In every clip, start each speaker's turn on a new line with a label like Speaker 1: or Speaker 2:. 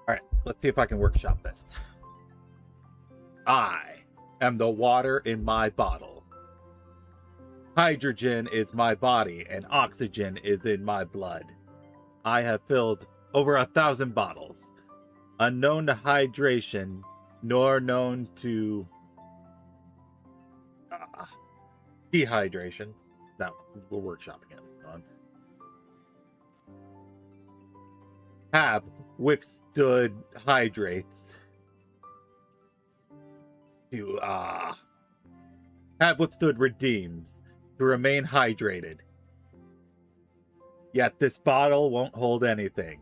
Speaker 1: Alright, let's see if I can workshop this. I am the water in my bottle. Hydrogen is my body, and oxygen is in my blood. I have filled over 1,000 bottles, unknown to hydration, nor known to dehydration. Now, we're workshopping it. Have withstood hydrates to have withstood redeems to remain hydrated. Yet this bottle won't hold anything.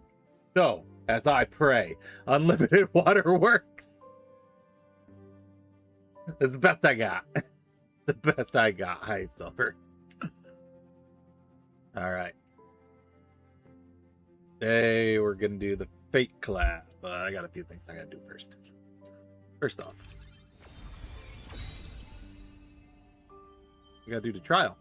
Speaker 1: So, as I pray, unlimited water works. It's the best I got. The best I got, High Silver. Alright. Today we're gonna do the Fate collab, but I got a few things I gotta do first. First off, we gotta do the trial.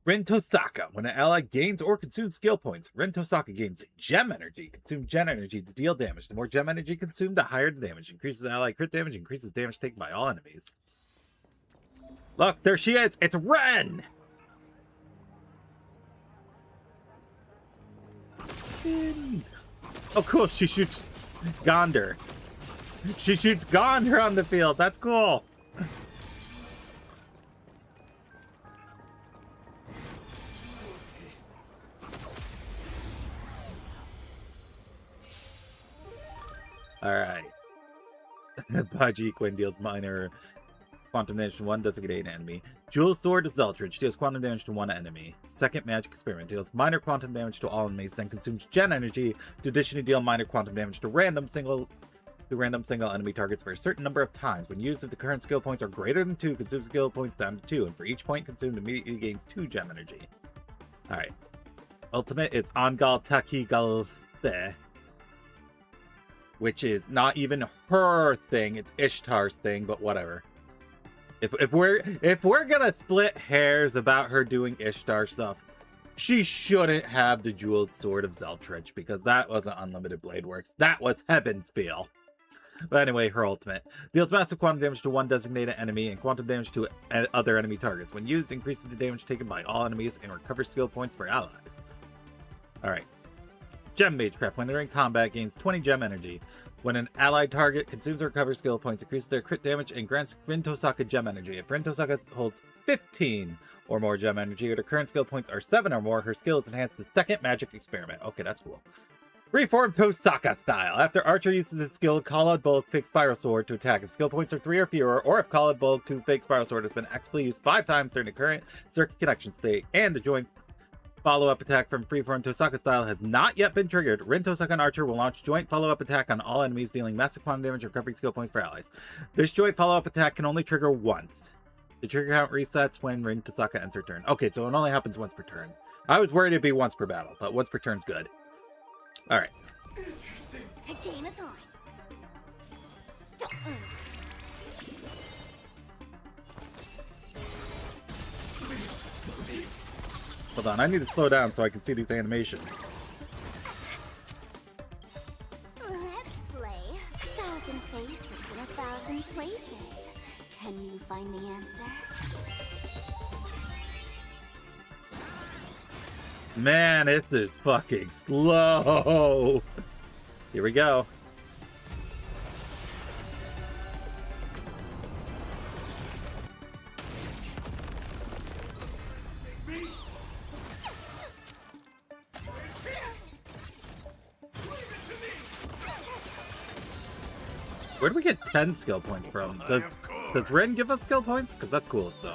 Speaker 1: Ren Tosaka. When an ally gains or consumes skill points, Ren Tosaka gains gem energy. Consume gem energy to deal damage. The more gem energy consumed, the higher the damage. Increases ally crit damage, increases damage taken by all enemies. Look, there she is. It's Ren! Oh, cool. She shoots Gondor. She shoots Gondor on the field. That's cool. Alright. Baji Quinn deals minor quantum damage to one designated enemy. Jewel Sword to Zeltrich deals quantum damage to one enemy. Second Magic Experiment deals minor quantum damage to all enemies, then consumes gen energy to additionally deal minor quantum damage to random single enemy targets for a certain number of times. When used, if the current skill points are greater than 2, consumes skill points down to 2, and for each point consumed, immediately gains 2 gem energy. Alright. Ultimate is Angal Taki Galthe, which is not even her thing, it's Ishtar's thing, but whatever. If we're gonna split hairs about her doing Ishtar stuff, she shouldn't have the Jeweled Sword of Zeltrich, because that wasn't Unlimited Blade Works. That was Heaven's Feel. But anyway, her ultimate deals massive quantum damage to one designated enemy and quantum damage to other enemy targets. When used, increases the damage taken by all enemies and recovers skill points for allies. Alright. Gem Magecraft. When entering combat, gains 20 gem energy. When an allied target consumes or recovers skill points, increases their crit damage and grants Ren Tosaka gem energy. If Ren Tosaka holds 15 or more gem energy, or the current skill points are 7 or more, her skill is enhanced to Second Magic Experiment. Okay, that's cool. Reform Tosaka style. After Archer uses his skill Call Out Bulk Fake Spiral Sword to attack, if skill points are 3 or fewer, or if Call Out Bulk 2 Fake Spiral Sword has been actively used 5 times during the current circuit connection state, and the joint follow-up attack from Freeform Tosaka style has not yet been triggered, Ren Tosaka and Archer will launch joint follow-up attack on all enemies, dealing massive quantum damage and recovering skill points for allies. This joint follow-up attack can only trigger once. The trigger count resets when Ren Tosaka ends her turn. Okay, so it only happens once per turn. I was worried it'd be once per battle, but once per turn's good. Alright.
Speaker 2: The game is on.
Speaker 1: Hold on, I need to slow down so I can see these animations.
Speaker 2: Let's This is in 1,000 places. Can you find the answer?
Speaker 1: Man, this is fucking slow. Here we go. Where do we get 10 skill points from? Does Ren give us skill points? Because that's cool, so.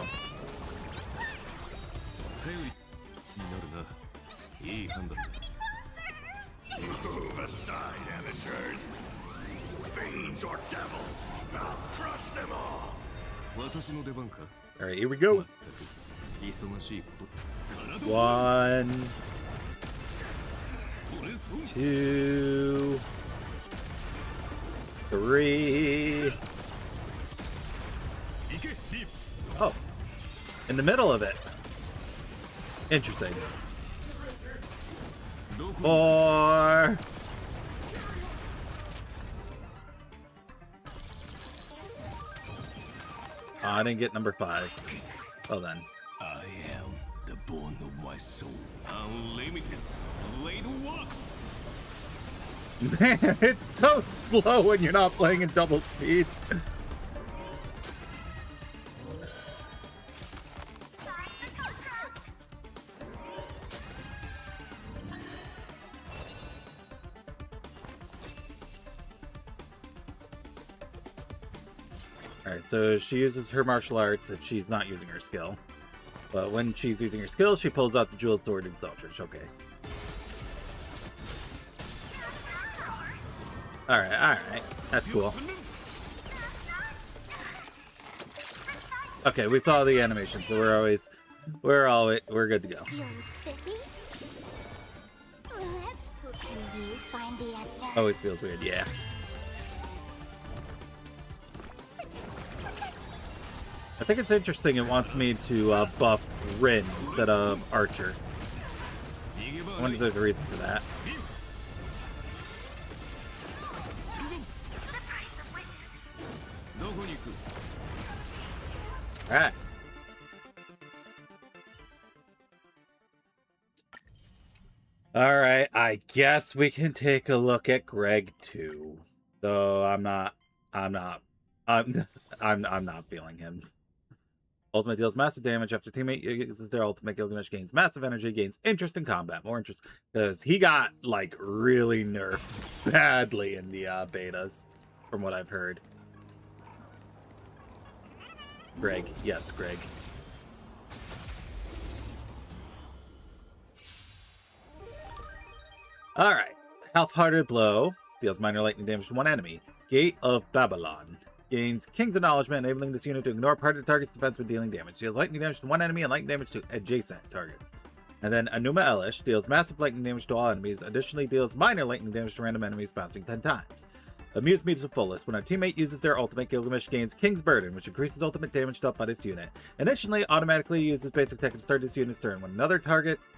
Speaker 3: Move aside, amateurs. Fiends or devils, I'll crush them all.
Speaker 1: Alright, here we go. 1, 2, 3. Oh, in the middle of it. Interesting. 4. Oh, I didn't get number 5. Well then.
Speaker 3: I am the bone of my soul. Unlimited blade works.
Speaker 1: Man, it's so slow when you're not playing in double speed. Alright, so she uses her martial arts if she's not using her skill. But when she's using her skill, she pulls out the jeweled sword and Eldritch. Okay. Alright. That's cool. Okay, we saw the animation, so we're good to go.
Speaker 2: Feeling spiffy? Let's cook. Can you find the answer?
Speaker 1: Oh, it feels weird, yeah. I think it's interesting it wants me to buff Rin instead of Archer. I wonder if there's a reason for that. Alright. Alright, I guess we can take a look at Greg too. Though I'm not feeling him. Ultimate deals massive damage after teammate uses their ultimate. Gilgamesh gains massive energy, gains interest in combat. More interest. Because he got, like, really nerfed badly in the betas, from what I've heard. Greg. Yes, Greg. Alright. Half-hearted blow. Deals minor lightning damage to one enemy. Gate of Babylon. Gains King's Acknowledgement, enabling this unit to ignore part of the target's defense when dealing damage. Deals lightning damage to one enemy and lightning damage to adjacent targets. And then Anuma Elish deals massive lightning damage to all enemies. Additionally, deals minor lightning damage to random enemies, bouncing 10 times. Amuse me to the fullest. When a teammate uses their ultimate, Gilgamesh gains King's Burden, which increases ultimate damage dealt by this unit. Additionally, automatically uses basic tech to start this unit's turn. When another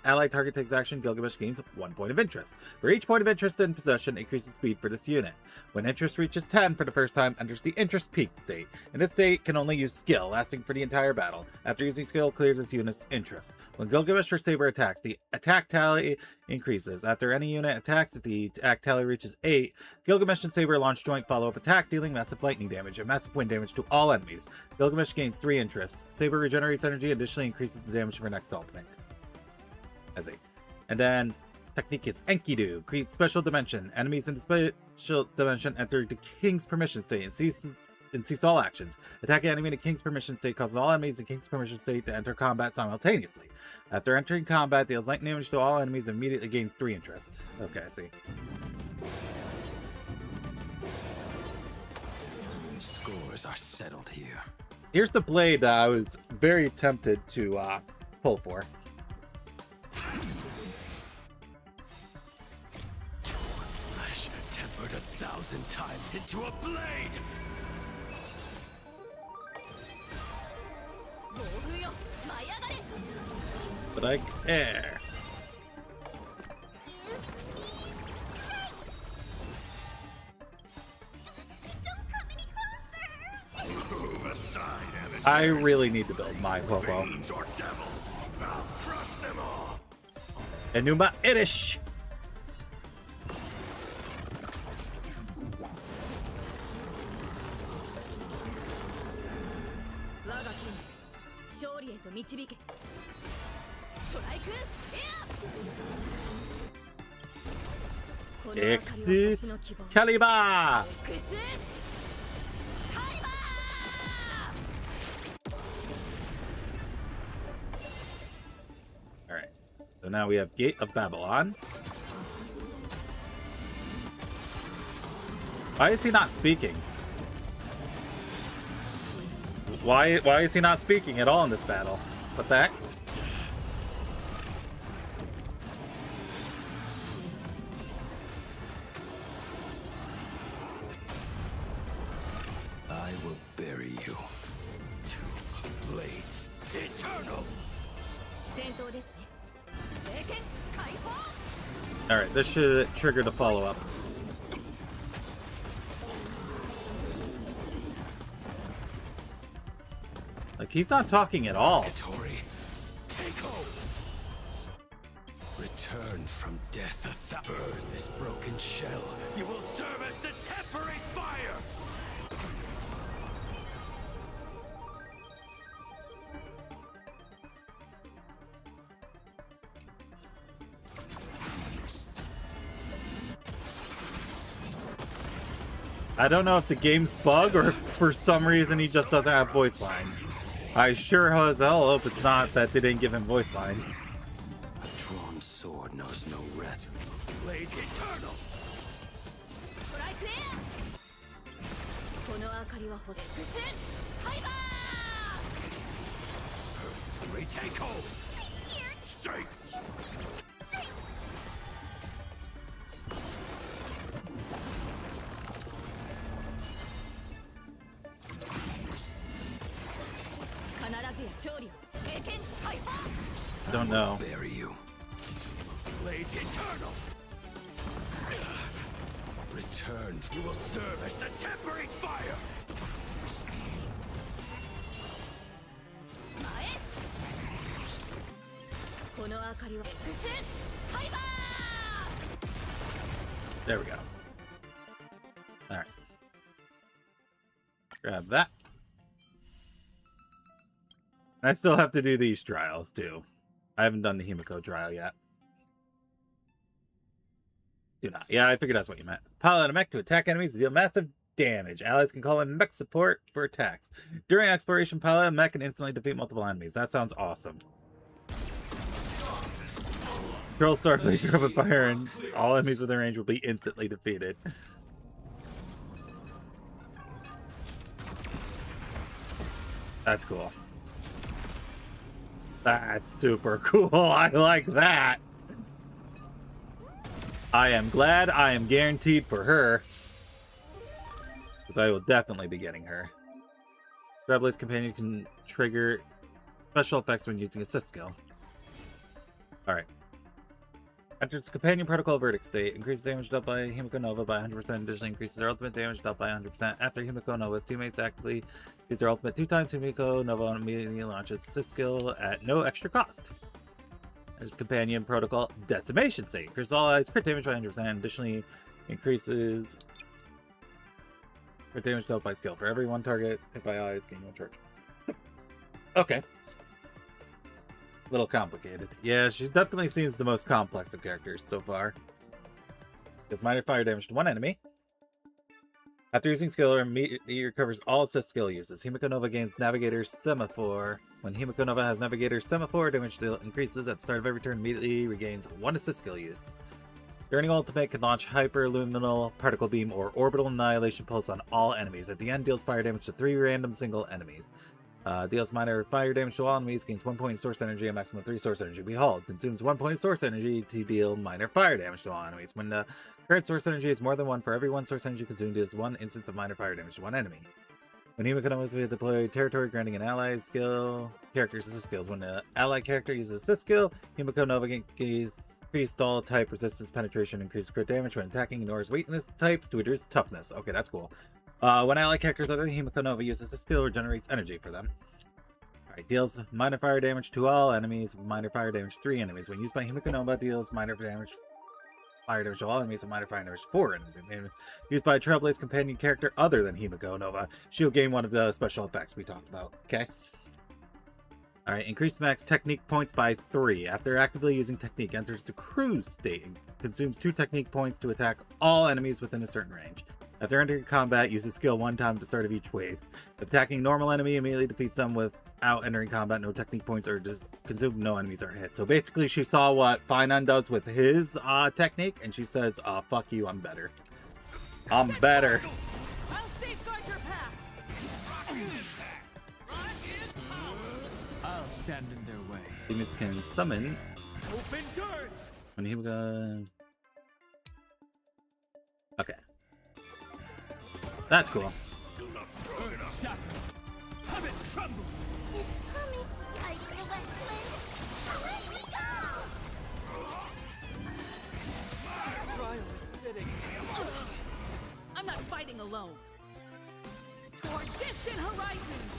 Speaker 1: allied target takes action, Gilgamesh gains 1 point of interest. For each point of interest in possession, increases speed for this unit. When interest reaches 10 for the first time, enters the interest peak state. In this state, can only use skill, lasting for the entire battle. After using skill, clears this unit's interest. When Gilgamesh or Saber attacks, the attack tally increases. After any unit attacks, if the attack tally reaches 8, Gilgamesh and Saber launch joint follow-up attack, dealing massive lightning damage and massive wind damage to all enemies. Gilgamesh gains 3 interest. Saber regenerates energy, additionally increases the damage for next ultimate. And then technique is Enkidu. Create special dimension. Enemies in the special dimension enter the King's permission state and cease all actions. Attacking enemy in the King's permission state causes all enemies in King's permission state to enter combat simultaneously. After entering combat, deals lightning damage to all enemies and immediately gains 3 interest. Okay, I see.
Speaker 3: Scores are settled here.
Speaker 1: Here's the blade that I was very tempted to pull for.
Speaker 3: Flesh tempered 1,000 times into a blade.
Speaker 1: But I care. I really need to build my Popo. Enuma Irish. Excalibur! Alright, so now we have Gate of Babylon. Why is he not speaking? Why is he not speaking at all in this battle? What the heck?
Speaker 3: I will bury you. Two blades eternal.
Speaker 1: Alright, this should trigger the follow-up. Like, he's not talking at all.
Speaker 3: Return from death burn this broken shell. You will serve as the temporary fire.
Speaker 1: I don't know if the game's bug or for some reason he just doesn't have voice lines. I sure as hell hope it's not that they didn't give him voice lines.
Speaker 3: A drawn sword knows no rest. Blade eternal. Retake hold. Straight.
Speaker 1: Don't know.
Speaker 3: Bury you. Blade eternal. Return. You will serve as the temporary fire.
Speaker 1: There we go. Alright. Grab that. I still have to do these trials too. I haven't done the Himiko trial yet. Do not. Yeah, I figured that's what you meant. Pilot a mech to attack enemies to deal massive damage. Allies can call in mech support for attacks. During exploration, pilot a mech can instantly defeat multiple enemies. That sounds awesome. Control star laser open fire and all enemies within range will be instantly defeated. That's cool. That's super cool. I like that. I am glad I am guaranteed for her. Because I will definitely be getting her. Traveler's Companion can trigger special effects when using assist skill. Alright. Enters Companion Protocol Verdict State. Increases damage dealt by Himiko Nova by 100%. Additionally increases their ultimate damage dealt by 100%. After Himiko Nova's teammates actively use their ultimate 2 times, Himiko Nova immediately launches assist skill at no extra cost. There's Companion Protocol Decimation State. Increases all allies crit damage by 100%. Additionally increases crit damage dealt by skill. For every one target hit by allies, gain 1 charge. Okay. Little complicated. Yeah, she definitely seems the most complex of characters so far. Does minor fire damage to one enemy. After using skill, immediately recovers all assist skill uses. Himiko Nova gains Navigator's Semaphore. When Himiko Nova has Navigator's Semaphore, damage deal increases at the start of every turn, immediately regains 1 assist skill use. During ultimate, can launch Hyperluminal Particle Beam or Orbital Annihilation Pulse on all enemies. At the end, deals fire damage to 3 random single enemies. Deals minor fire damage to all enemies, gains 1 point source energy, a maximum of 3 source energy. Behold, consumes 1 point source energy to deal minor fire damage to all enemies. When the current source energy is more than 1, for every 1 source energy consumed, deals 1 instance of minor fire damage to 1 enemy. When Himiko Nova is deploy territory, granting an ally skill, character's assist skills. When the ally character uses assist skill, Himiko Nova gains increased all type resistance penetration, increased crit damage when attacking, ignores weakness types, Twitter's toughness. Okay, that's cool. When ally characters other than Himiko Nova uses a skill, regenerates energy for them. Alright, deals minor fire damage to all enemies, minor fire damage to 3 enemies. When used by Himiko Nova, deals minor fire damage to all enemies, and minor fire damage to 4 enemies. And used by a Trailblaze companion character other than Himiko Nova, she'll gain one of the special effects we talked about. Okay. Alright, increase max technique points by 3. After actively using technique, enters the cruise state and consumes 2 technique points to attack all enemies within a certain range. After entering combat, use a skill 1 time at the start of each wave. If attacking normal enemy, immediately defeats them without entering combat. No technique points are just consumed, no enemies are hit. So basically, she saw what Finon does with his technique, and she says, fuck you, I'm better. I'm better.
Speaker 4: I'll safeguard your path. I'll stand in their way.
Speaker 1: Demons can summon.
Speaker 3: Open doors.
Speaker 1: When he Okay. That's cool.
Speaker 3: Still not strong enough.
Speaker 4: Shatters. Have it tremble.
Speaker 2: It's coming. Are you the West Wind? Away we go!
Speaker 4: Trial is fitting. I'm not fighting alone. Toward distant horizons.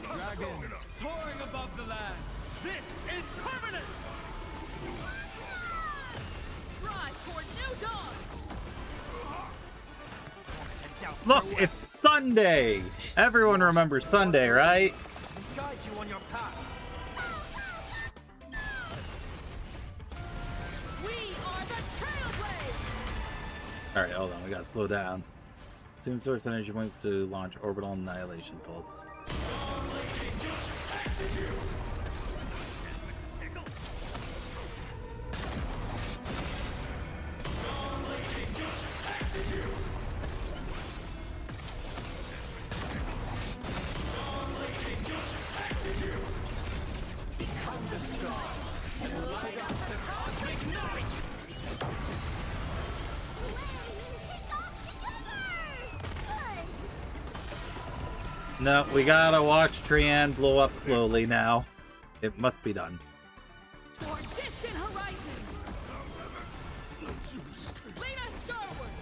Speaker 4: Dragons soaring above the lands. This is permanent. Rise toward new dawn.
Speaker 1: Look, it's Sunday! Everyone remembers Sunday, right?
Speaker 4: Guide you on your path. We are the Trailblaze.
Speaker 1: Alright, hold on, we gotta slow down. Consume source energy points to launch orbital annihilation pulse. No, we gotta watch Trian blow up slowly now. It must be done.
Speaker 4: Toward distant horizons. Lead us starward.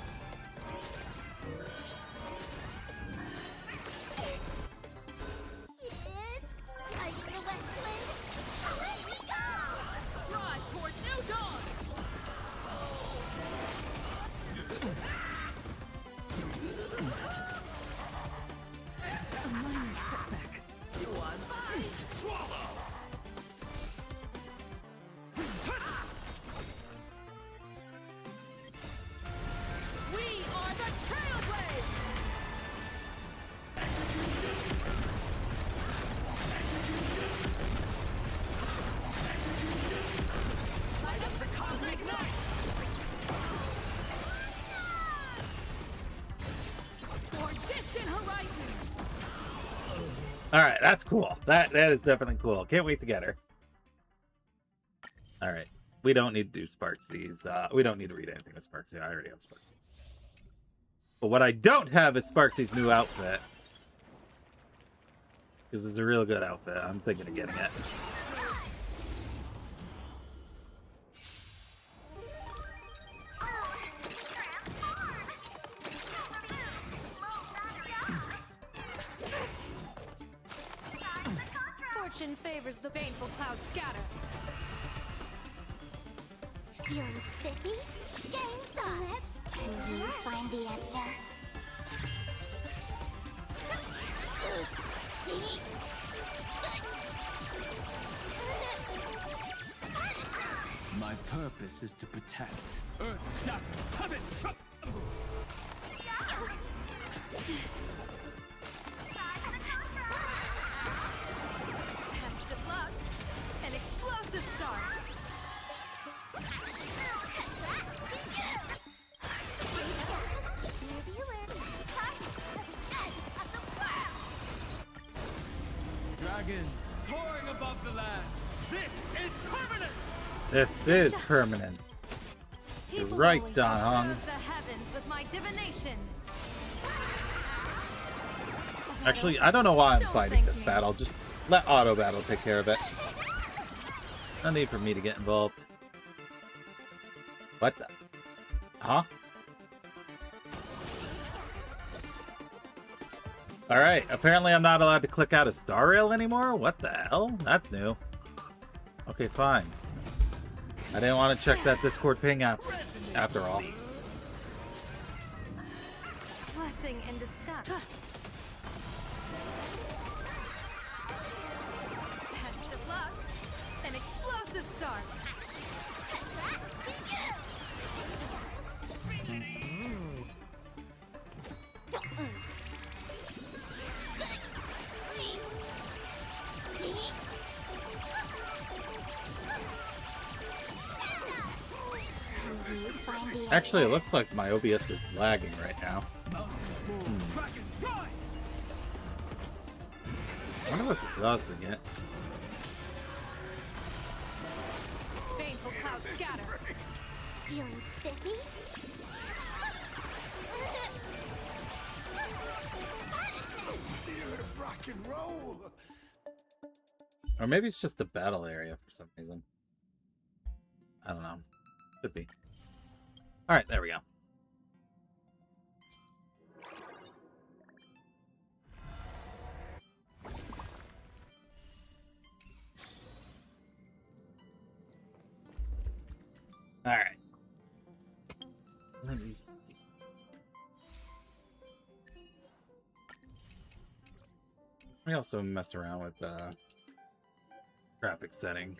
Speaker 2: Are you the West Wind? Away we go!
Speaker 4: Rise toward new dawn. A minor setback. You want
Speaker 3: Swallow.
Speaker 4: We are the Trailblaze. Light up the cosmic night. Toward distant horizons.
Speaker 1: Alright, that's cool. That is definitely cool. Can't wait to get her. Alright. We don't need to do Sparksies. We don't need to read anything with Sparksy. I already have Sparksy. But what I don't have is Sparksy's new outfit. Because it's a real good outfit. I'm thinking of getting it.
Speaker 5: Fortune favors the painful clouds scatter.
Speaker 2: Feeling spiffy? Game's on. Can you find the answer?
Speaker 4: My purpose is to protect. Earth shatters. Have it tremble.
Speaker 5: Best of luck. An explosive start.
Speaker 4: Dragons soaring above the lands. This is permanent.
Speaker 1: This is permanent.
Speaker 5: People
Speaker 1: right,
Speaker 5: always
Speaker 1: Don Hung.
Speaker 5: observe the heavens with my divinations.
Speaker 1: Actually, I don't know why I'm fighting this battle. Just let Auto Battle take care of it. No need for me to get involved. What the? Huh? Alright, apparently I'm not allowed to click out a star rail anymore? What the hell? That's new. Okay, fine. I didn't want to check that Discord ping after all.
Speaker 5: Blessing in disguise. Best of luck. An explosive start.
Speaker 1: Actually, it looks like my OBS is lagging right now. I wonder what the odds we get.
Speaker 5: Baneful cloud scatter.
Speaker 2: Feeling spiffy?
Speaker 3: Rock and roll.
Speaker 1: Or maybe it's just a battle area for some reason. I don't know. Could be. Alright, there we go. Alright. Let me see. We also mess around with the graphic setting.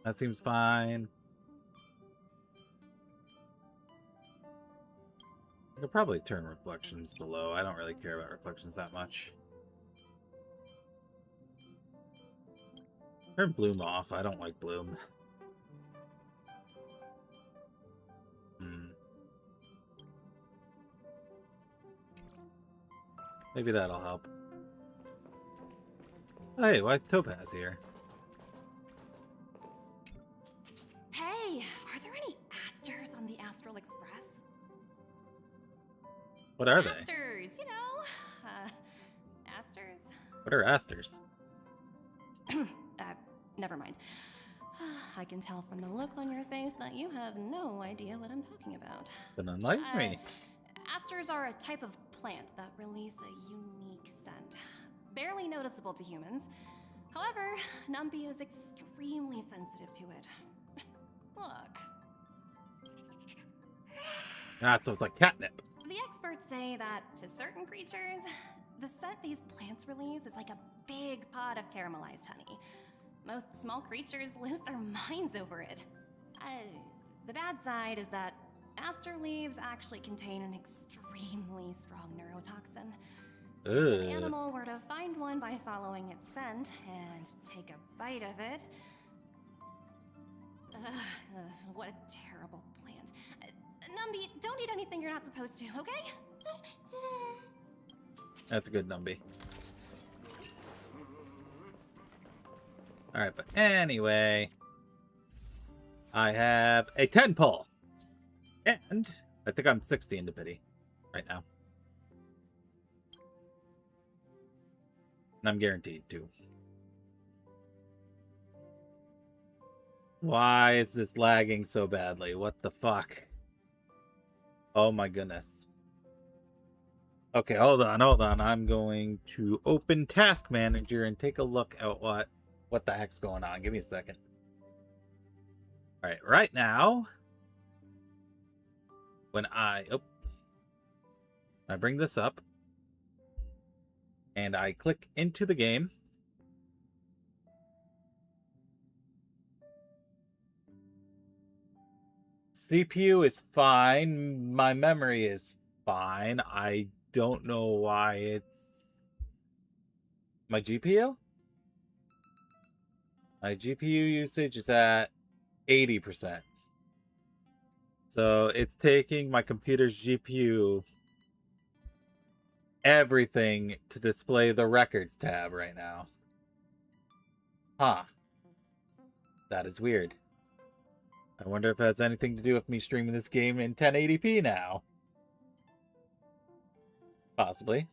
Speaker 1: That seems fine. I could probably turn reflections to low. I don't really care about reflections that much. Turn bloom off. I don't like bloom. Maybe that'll help. Hey, why is Topaz here?
Speaker 6: Hey, are there any asters on the Astral Express?
Speaker 1: What are they?
Speaker 6: Asters, you know. Asters.
Speaker 1: What are asters?
Speaker 6: Never mind. I can tell from the look on your face that you have no idea what I'm talking about.
Speaker 1: Then enlighten me.
Speaker 6: Asters are a type of plant that release a unique scent. Barely noticeable to humans. However, Numpy is extremely sensitive to it. Look.
Speaker 1: Ah, so it's like catnip.
Speaker 6: The experts say that to certain creatures, the scent these plants release is like a big pot of caramelized honey. Most small creatures lose their minds over it. The bad side is that aster leaves actually contain an extremely strong neurotoxin. If an animal were to find one by following its scent and take a bite of it... what a terrible plant. Numby, don't eat anything you're not supposed to, okay?
Speaker 1: That's a good Numby. Alright, but anyway, I have a 10 pull. And I think I'm 60 into pity right now. And I'm guaranteed to. Why is this lagging so badly? What the fuck? Oh my goodness. Okay, hold on. I'm going to open Task Manager and take a look at what the heck's going on. Give me a second. All right now, when I bring this up and I click into the game, CPU is fine, my memory is fine. I don't know why it's my GPU. My GPU usage is at 80%. So it's taking my computer's GPU everything to display the records tab right now. Huh. That is weird. I wonder if it has anything to do with me streaming this game in 1080p now. Possibly.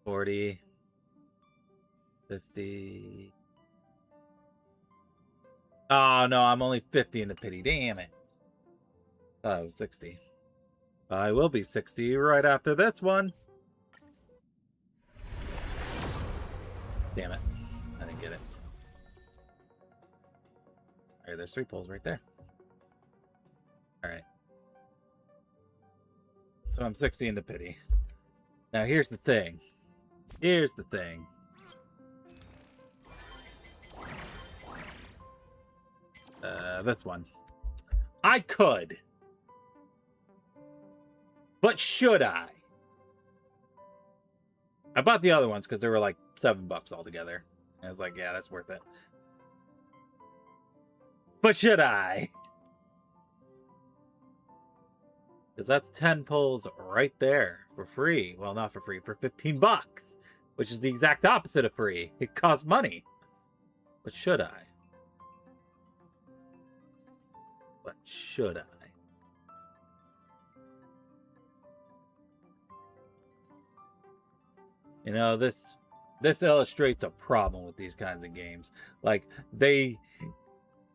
Speaker 1: 40. 50. Oh no, I'm only 50 in the pity. Damn it. Thought I was 60. I will be 60 right after this one. Damn it. I didn't get it. Alright, there's 3 pulls right there. Alright. So I'm 60 into pity. Now here's the thing. Here's the thing. This one. I could. But should I? I bought the other ones because they were like $7 altogether. And I was like, yeah, that's worth it. But should I? Because that's 10 pulls right there for free. Well, not for free, for $15, which is the exact opposite of free. It costs money. But should I? But should I? You know, this illustrates a problem with these kinds of games. Like, they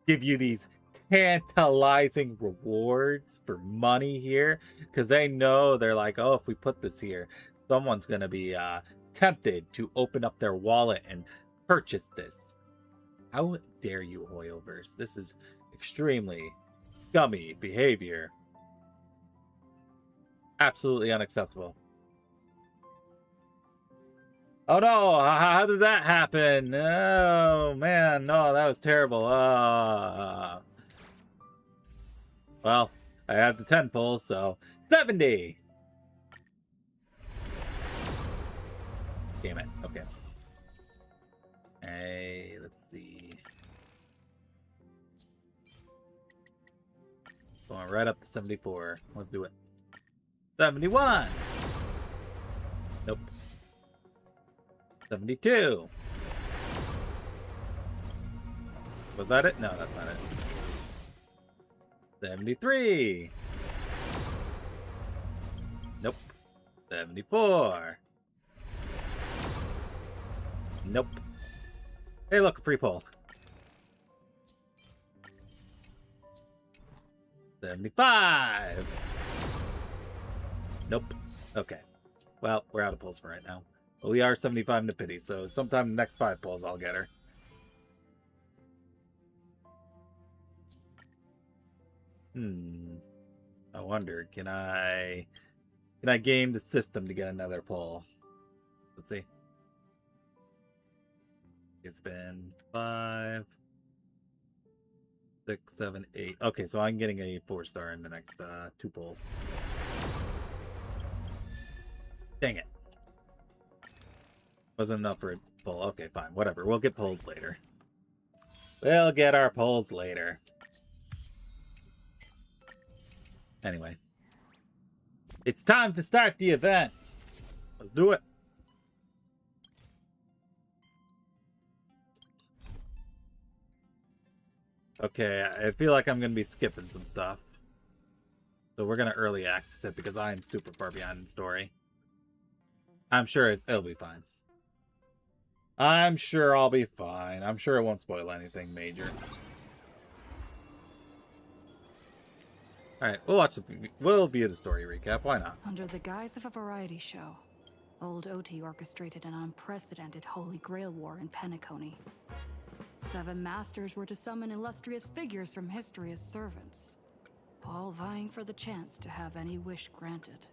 Speaker 1: give you these tantalizing rewards for money here because they know, they're like, oh, if we put this here, someone's going to be tempted to open up their wallet and purchase this. How dare you, Hoyoverse? This is extremely scummy behavior. Absolutely unacceptable. Oh no, how did that happen? Oh man, no, that was terrible. Well, I had the 10 pulls, so 70. Damn it. Okay. Hey, let's see. Going right up to 74. Let's do it. 71. Nope. 72. Was that it? No, that's not it. 73. Nope. 74. Nope. Hey, look, a free pull. 75. Nope. Okay. Well, we're out of pulls for right now. But we are 75 into pity, so sometime in the next 5 pulls I'll get her. I wonder, can I game the system to get another pull? Let's see. It's been 5, 6, 7, 8. Okay, so I'm getting a 4-star in the next 2 pulls. Dang it. Wasn't enough for a pull. Okay, fine. Whatever. We'll get pulls later. We'll get our pulls later. Anyway. It's time to start the event. Let's do it. Okay, I feel like I'm going to be skipping some stuff. So we're going to early access it because I am super far behind in story. I'm sure it'll be fine. I'm sure I'll be fine. I'm sure it won't spoil anything major. Alright, we'll view the story recap. Why not?
Speaker 7: Under the guise of a variety show, Old Oti orchestrated an unprecedented Holy Grail war in Penacony. 7 masters were to summon illustrious figures from history as servants, all vying for the chance to have any wish granted.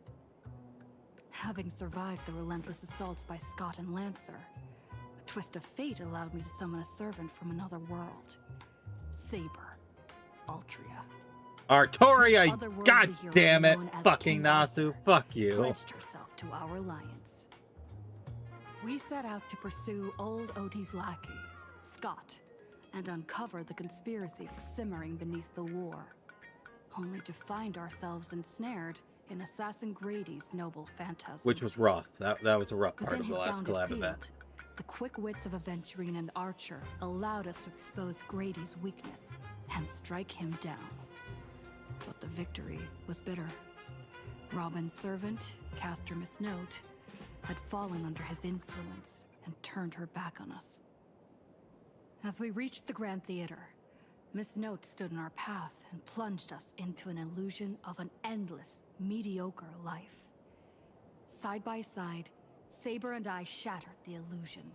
Speaker 7: Having survived the relentless assaults by Scott and Lancer, a twist of fate allowed me to summon a servant from another world. Saber. Altria.
Speaker 1: Artoria, god damn it! Fucking Nasu, fuck you.
Speaker 7: Pledged herself to our alliance. We set out to pursue Old Oti's lackey, Scott, and uncover the conspiracy simmering beneath the war, only to find ourselves ensnared in Assassin Grady's noble phantasm.
Speaker 1: Which was rough. That was a rough part
Speaker 7: Within
Speaker 1: of the
Speaker 7: his
Speaker 1: last
Speaker 7: bounded
Speaker 1: collab
Speaker 7: field,
Speaker 1: event.
Speaker 7: the quick wits of Aventurine and Archer allowed us to expose Grady's weakness and strike him down. But the victory was bitter. Robin's servant, Caster Miss Note, had fallen under his influence and turned her back on us. As we reached the Grand Theater, Miss Note stood in our path and plunged us into an illusion of an endless, mediocre life. Side by side, Saber and I shattered the illusion,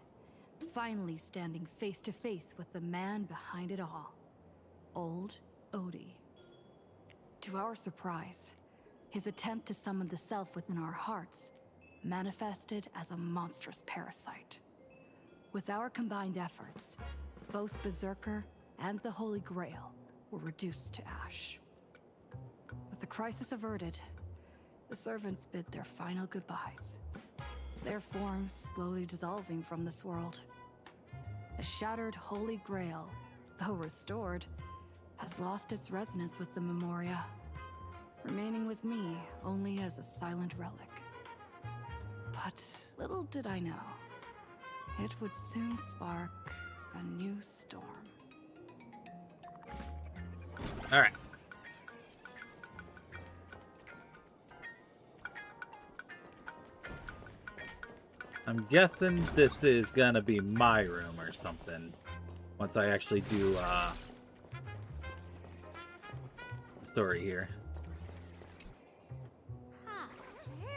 Speaker 7: finally standing face to face with the man behind it all, Old Odie. To our surprise, his attempt to summon the self within our hearts manifested as a monstrous parasite. With our combined efforts, both Berserker and the Holy Grail were reduced to ash. With the crisis averted, the servants bid their final goodbyes, their forms slowly dissolving from this world. The shattered Holy Grail, though restored, has lost its resonance with the Memoria, remaining with me only as a silent relic. But little did I know, it would soon spark a new storm.
Speaker 1: All right. I'm guessing this is gonna be my room or something. Once I actually do the story here.
Speaker 2: Ah, Terry.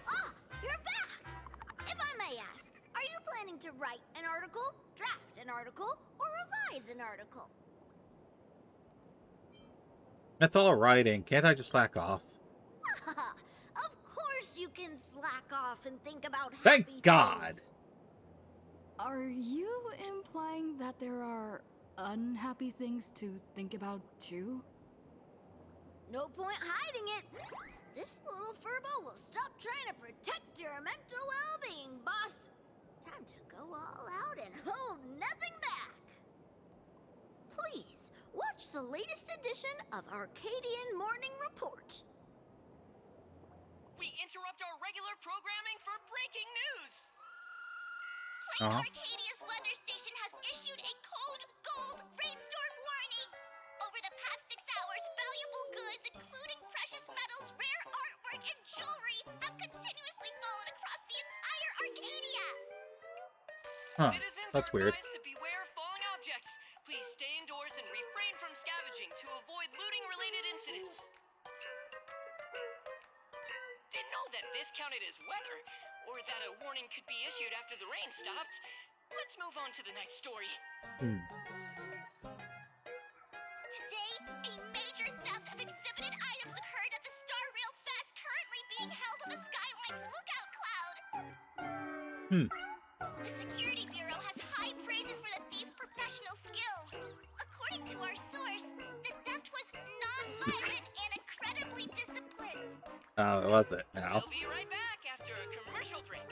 Speaker 2: Ah, you're back! If I may ask, are you planning to write an article, draft an article, or revise an article?
Speaker 1: That's all writing. Can't I just slack off?
Speaker 2: Of course you can slack off and think about
Speaker 1: Thank
Speaker 2: happy
Speaker 1: God!
Speaker 2: things.
Speaker 7: Are you implying that there are unhappy things to think about too?
Speaker 2: No point hiding it. This little furbo will stop trying to protect your mental well-being, boss. Time to go all out and hold nothing back. Please, watch the latest edition of Arcadian Morning Report.
Speaker 8: We interrupt our regular programming for breaking news!
Speaker 2: Fate Arcadia's weather station has issued a code gold rainstorm warning. Over the past 6 hours, valuable goods, including precious metals, rare artwork, and jewelry, have continuously fallen across the entire Arcadia.
Speaker 1: Huh.
Speaker 8: Citizens
Speaker 1: That's
Speaker 8: are
Speaker 1: weird.
Speaker 8: advised to beware of falling objects. Please stay indoors and refrain from scavenging to avoid looting-related incidents. Didn't know that this counted as weather, or that a warning could be issued after the rain stopped. Let's move on to the next story.
Speaker 2: Today, a major theft of exhibited items occurred at the Star Rail Fest currently being held on the Skyline's lookout cloud. The Security Bureau has high praises for the thieves' professional skills. According to our source, the theft was non-violent and incredibly disciplined.
Speaker 1: Oh, was it now?
Speaker 8: We'll be right back after a commercial break.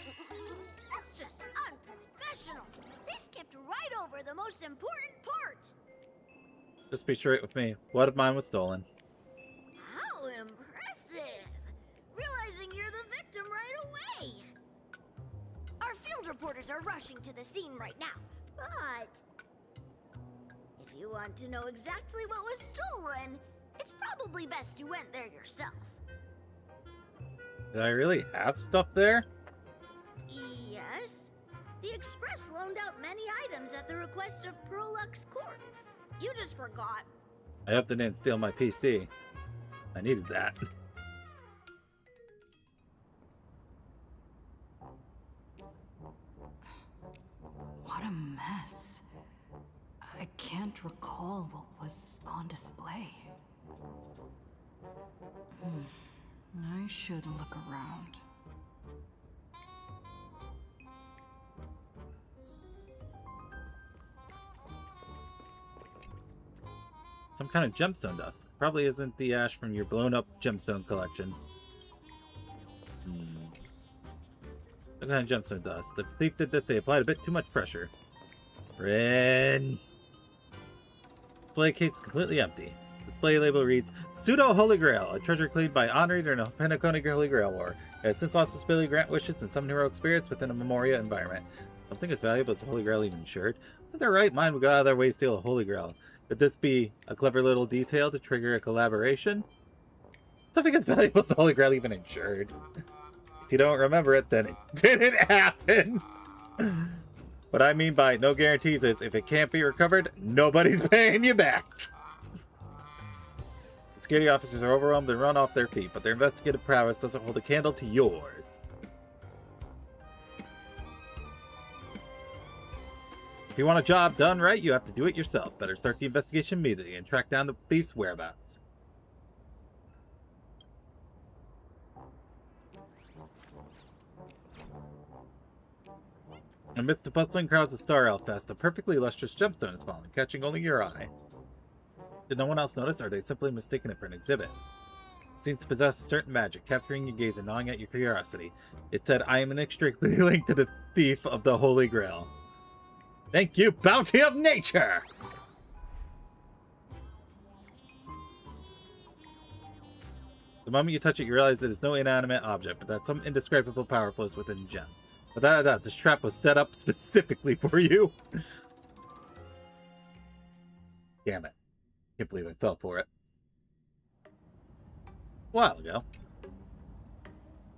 Speaker 2: That's just unprofessional. They skipped right over the most important part.
Speaker 1: Just be straight with me. What if mine was stolen?
Speaker 2: How impressive! Realizing you're the victim right away. Our field reporters are rushing to the scene right now, but if you want to know exactly what was stolen, it's probably best you went there yourself.
Speaker 1: Did I really have stuff there?
Speaker 2: Yes. The Express loaned out many items at the request of Prolux Court. You just forgot.
Speaker 1: I hope they didn't steal my PC. I needed that.
Speaker 7: What a mess. I can't recall what was on display. I should look around.
Speaker 1: Some kind of gemstone dust. Probably isn't the ash from your blown up gemstone collection. Some kind of gemstone dust. The thief did this, they applied a bit too much pressure. Rin. Display case is completely empty. Display label reads, Pseudo Holy Grail, a treasure claimed by HisshAnri during the Penacony Holy Grail War. It has since lost its ability to grant wishes and summon heroic spirits within a Memoria environment. Something as valuable as the Holy Grail even insured? With their right mind, we go out of their way to steal a Holy Grail. Could this be a clever little detail to trigger a collaboration? Something as valuable as the Holy Grail even insured. If you don't remember it, then it didn't happen. What I mean by no guarantees is if it can't be recovered, nobody's paying you back. The security officers are overwhelmed and run off their feet, but their investigative prowess doesn't hold a candle to yours. If you want a job done right, you have to do it yourself. Better start the investigation immediately and track down the thief's whereabouts. Amidst the bustling crowds of Star Elf Fest, a perfectly lustrous gemstone is falling, catching only your eye. Did no one else notice, or are they simply mistaken it for an exhibit? It seems to possess a certain magic, capturing your gaze and gnawing at your curiosity. It said, I am inextricably linked to the thief of the Holy Grail. Thank you, bounty of nature! The moment you touch it, you realize it is no inanimate object, but that some indescribable power flows within the gem. Without a doubt, this trap was set up specifically for you. Damn it. Can't believe I fell for it. A while ago.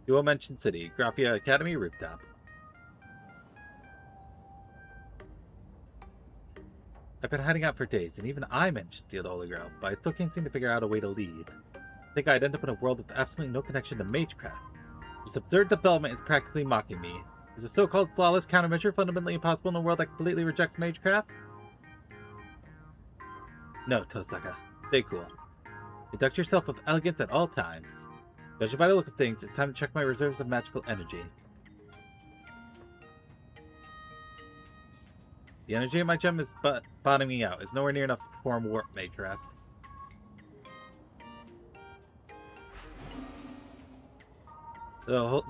Speaker 1: Duo Mention City, Graphia Academy rooftop. I've been hiding out for days, and even I managed to steal the Holy Grail, but I still can't seem to figure out a way to leave. I think I'd end up in a world with absolutely no connection to magecraft. This absurd development is practically mocking me. Is a so-called flawless countermeasure fundamentally impossible in a world that completely rejects magecraft? No, Tosaka. Stay cool. Conduct yourself with elegance at all times. Judging by the look of things, it's time to check my reserves of magical energy. The energy in my gem is bottoming out. It's nowhere near enough to perform warp magecraft.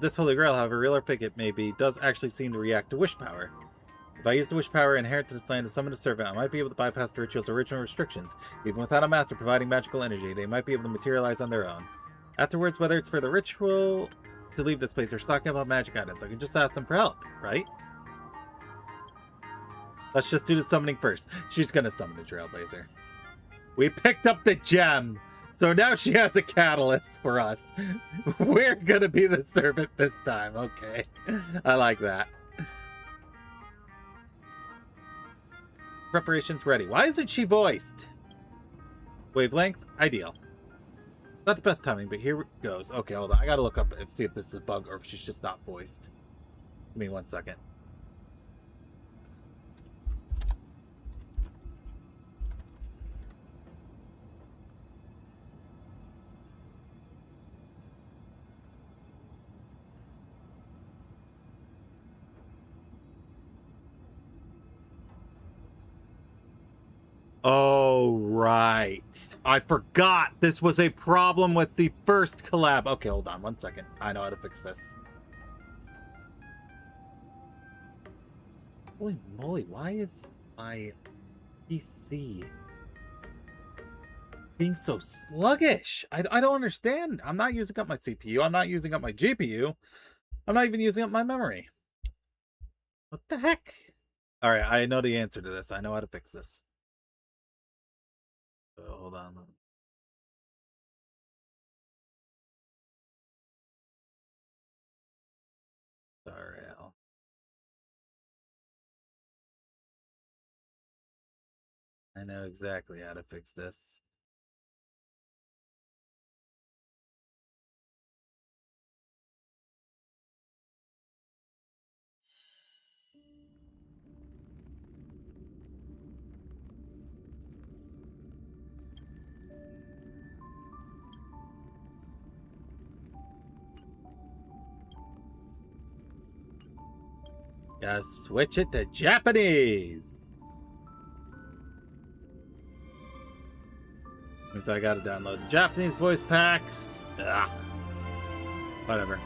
Speaker 1: This Holy Grail, however real or fake it may be, does actually seem to react to wish power. If I use the wish power inherent to this land to summon a servant, I might be able to bypass the ritual's original restrictions. Even without a master providing magical energy, they might be able to materialize on their own. Afterwards, whether it's for the ritual to leave this place or stocking up on magic items, I can just ask them for help, right? Let's just do the summoning first. She's gonna summon the Trailblazer. We picked up the gem! So now she has a catalyst for us. We're gonna be the servant this time. Okay. I like that. Preparations ready. Why isn't she voiced? Wavelength? Ideal. Not the best timing, but here it goes. Okay, hold on. I gotta look up and see if this is a bug or if she's just not voiced. Give me 1 second. Oh, right. I forgot this was a problem with the first collab. Okay, hold on 1 second. I know how to fix this. Holy moly, why is my PC being so sluggish? I don't understand. I'm not using up my CPU. I'm not using up my GPU. I'm not even using up my memory. What the heck? All right, I know the answer to this. I know how to fix this. Hold on. Sorry, Al. I know exactly how to fix this. Gotta switch it to Japanese. Means I gotta download the Japanese voice packs. Ugh. Whatever.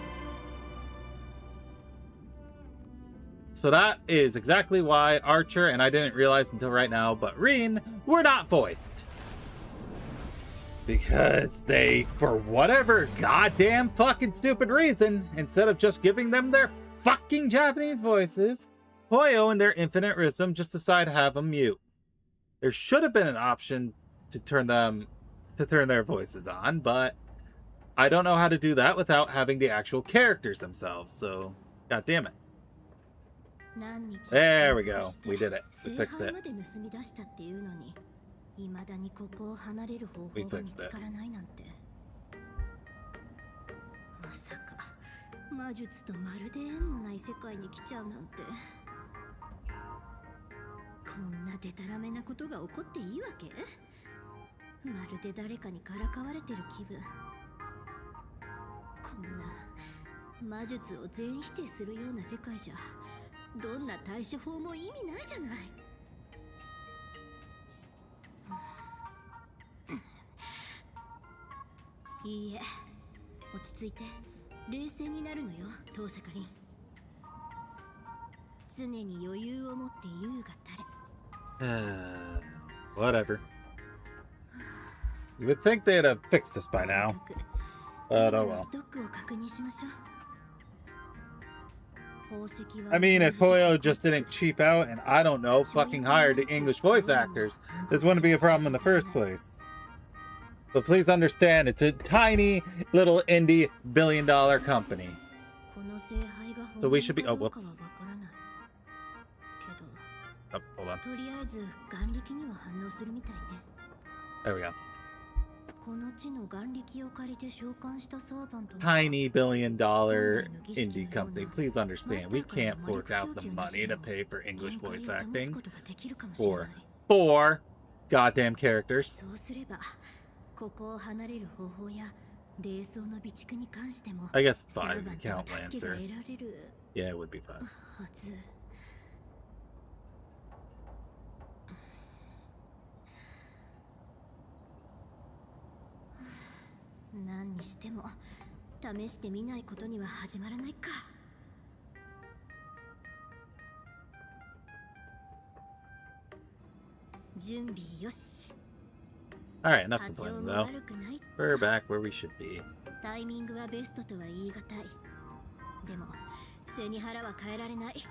Speaker 1: So that is exactly why Archer, and I didn't realize until right now, but Rin were not voiced. Because they, for whatever goddamn fucking stupid reason, instead of just giving them their fucking Japanese voices, Hoyo and their infinite wisdom just decide to have them mute. There should have been an option to turn their voices on, but I don't know how to do that without having the actual characters themselves, so god damn it. There we go. We did it. We fixed it.
Speaker 2: 未だにここを離れる方法が見つからないなんて。まさか魔術とまるで縁のない世界に来ちゃうなんて。こんなデタラメなことが起こっていいわけ？まるで誰かにからかわれてる気分。こんな魔術を全否定するような世界じゃ、どんな対処法も意味ないじゃない。いいえ、落ち着いて冷静になるのよ、遠坂凛。常に余裕を持って優が誰。
Speaker 1: Whatever. You would think they'd have fixed us by now. But oh well. I mean, if Hoyo just didn't cheap out and, I don't know, fucking hired the English voice actors, this wouldn't be a problem in the first place. But please understand, it's a tiny little indie billion-dollar company. So we should be... Oh, whoops. Oh, hold on. There we go. Tiny billion-dollar indie company. Please understand, we can't fork out the money to pay for English voice acting for 4 goddamn characters. I guess 5 if you count Lancer. Yeah, it would be 5.
Speaker 2: 何にしても試してみないことには始まらないか。準備よし。
Speaker 1: Alright, enough complaining though. We're back where we should be.
Speaker 2: タイミングはベストとは言い難い。でも背に腹は変えられない。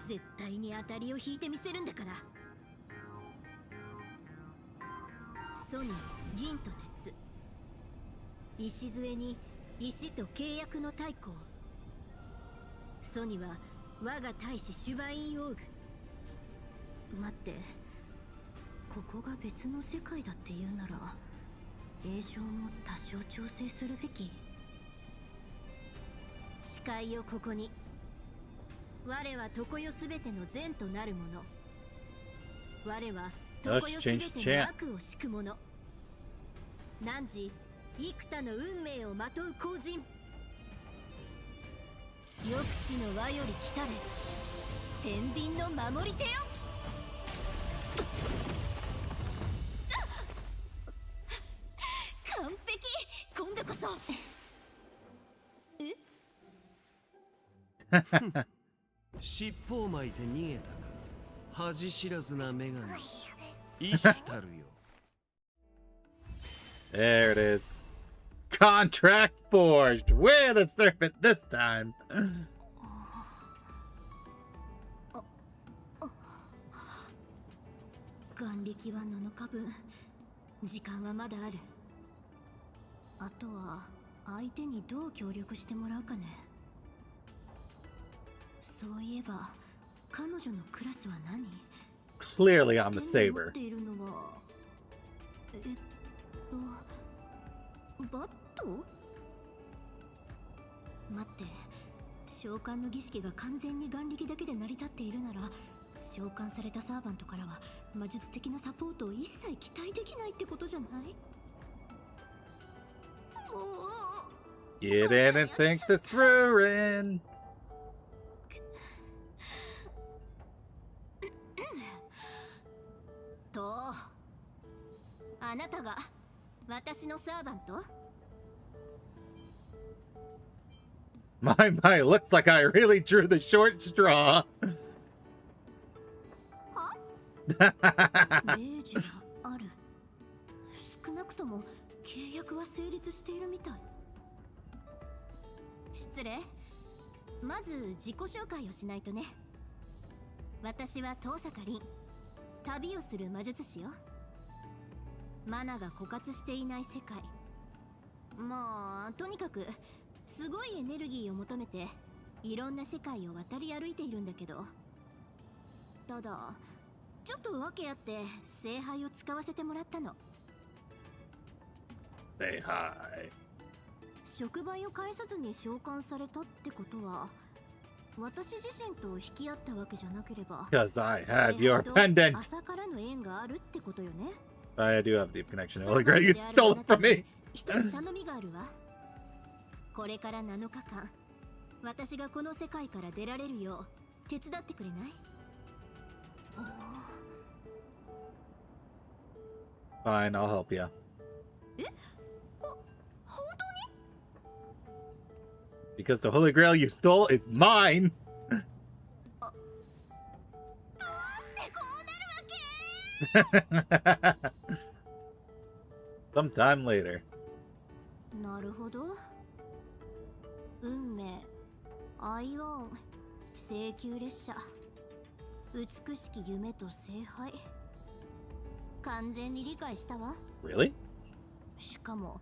Speaker 2: 絶対に当たりを引いてみせるんだから。ソニー、銀と鉄。礎に石と契約の太鼓。ソニは我が大使シュバインオーグ。待って、ここが別の世界だっていうなら、詠唱も多少調整するべき。誓いをここに。我は常世すべての善となるもの。我は常世すべての悪を敷くもの。汝幾多の運命をまとう後人。抑止の輪より来たれ、天秤の守り手よ。完璧、今度こそ。
Speaker 9: え？尻尾を巻いて逃げたか。恥知らずな女神。イシュタルよ。
Speaker 1: There it is. Contract forged. We're the serpent this time.
Speaker 2: 眼力は7日分。時間はまだある。あとは相手にどう協力してもらうかね。そういえば彼女のクラスは何？
Speaker 1: Clearly I'm the saber.
Speaker 2: 持っているのはバット？待って、召喚の儀式が完全に眼力だけで成り立っているなら、召喚されたサーバントからは魔術的なサポートを一切期待できないってことじゃない？もう
Speaker 1: You didn't think this through, Rin.
Speaker 2: と、あなたが私のサーバント
Speaker 1: My, looks like I really drew the short straw.
Speaker 2: 明示がある。少なくとも契約は成立しているみたい。失礼。まず自己紹介をしないとね。私は遠坂凛。旅をする魔術師よ。マナが枯渇していない世界。まあとにかくすごいエネルギーを求めていろんな世界を渡り歩いているんだけど、ただちょっと訳あって聖杯を使わせてもらったの。
Speaker 1: Say hi.
Speaker 2: 触媒を返さずに召喚されたってことは、私自身と引き合ったわけじゃなければ、
Speaker 1: Because I have your pendant.
Speaker 2: 朝からの縁があるってことよね。
Speaker 1: I do have a deep connection. Holy Grail, you stole it from me.
Speaker 2: 一つ頼みがあるわ。これから7日間、私がこの世界から出られるよう手伝ってくれない？
Speaker 1: Fine, I'll help you.
Speaker 2: え？本当に？
Speaker 1: Because the Holy Grail you stole is mine.
Speaker 2: どうしてこうなるわけ？
Speaker 1: Sometime later.
Speaker 2: なるほど。運命、アイオン、請求列車、美しき夢と聖杯。完全に理解したわ。
Speaker 1: Really?
Speaker 2: しかも、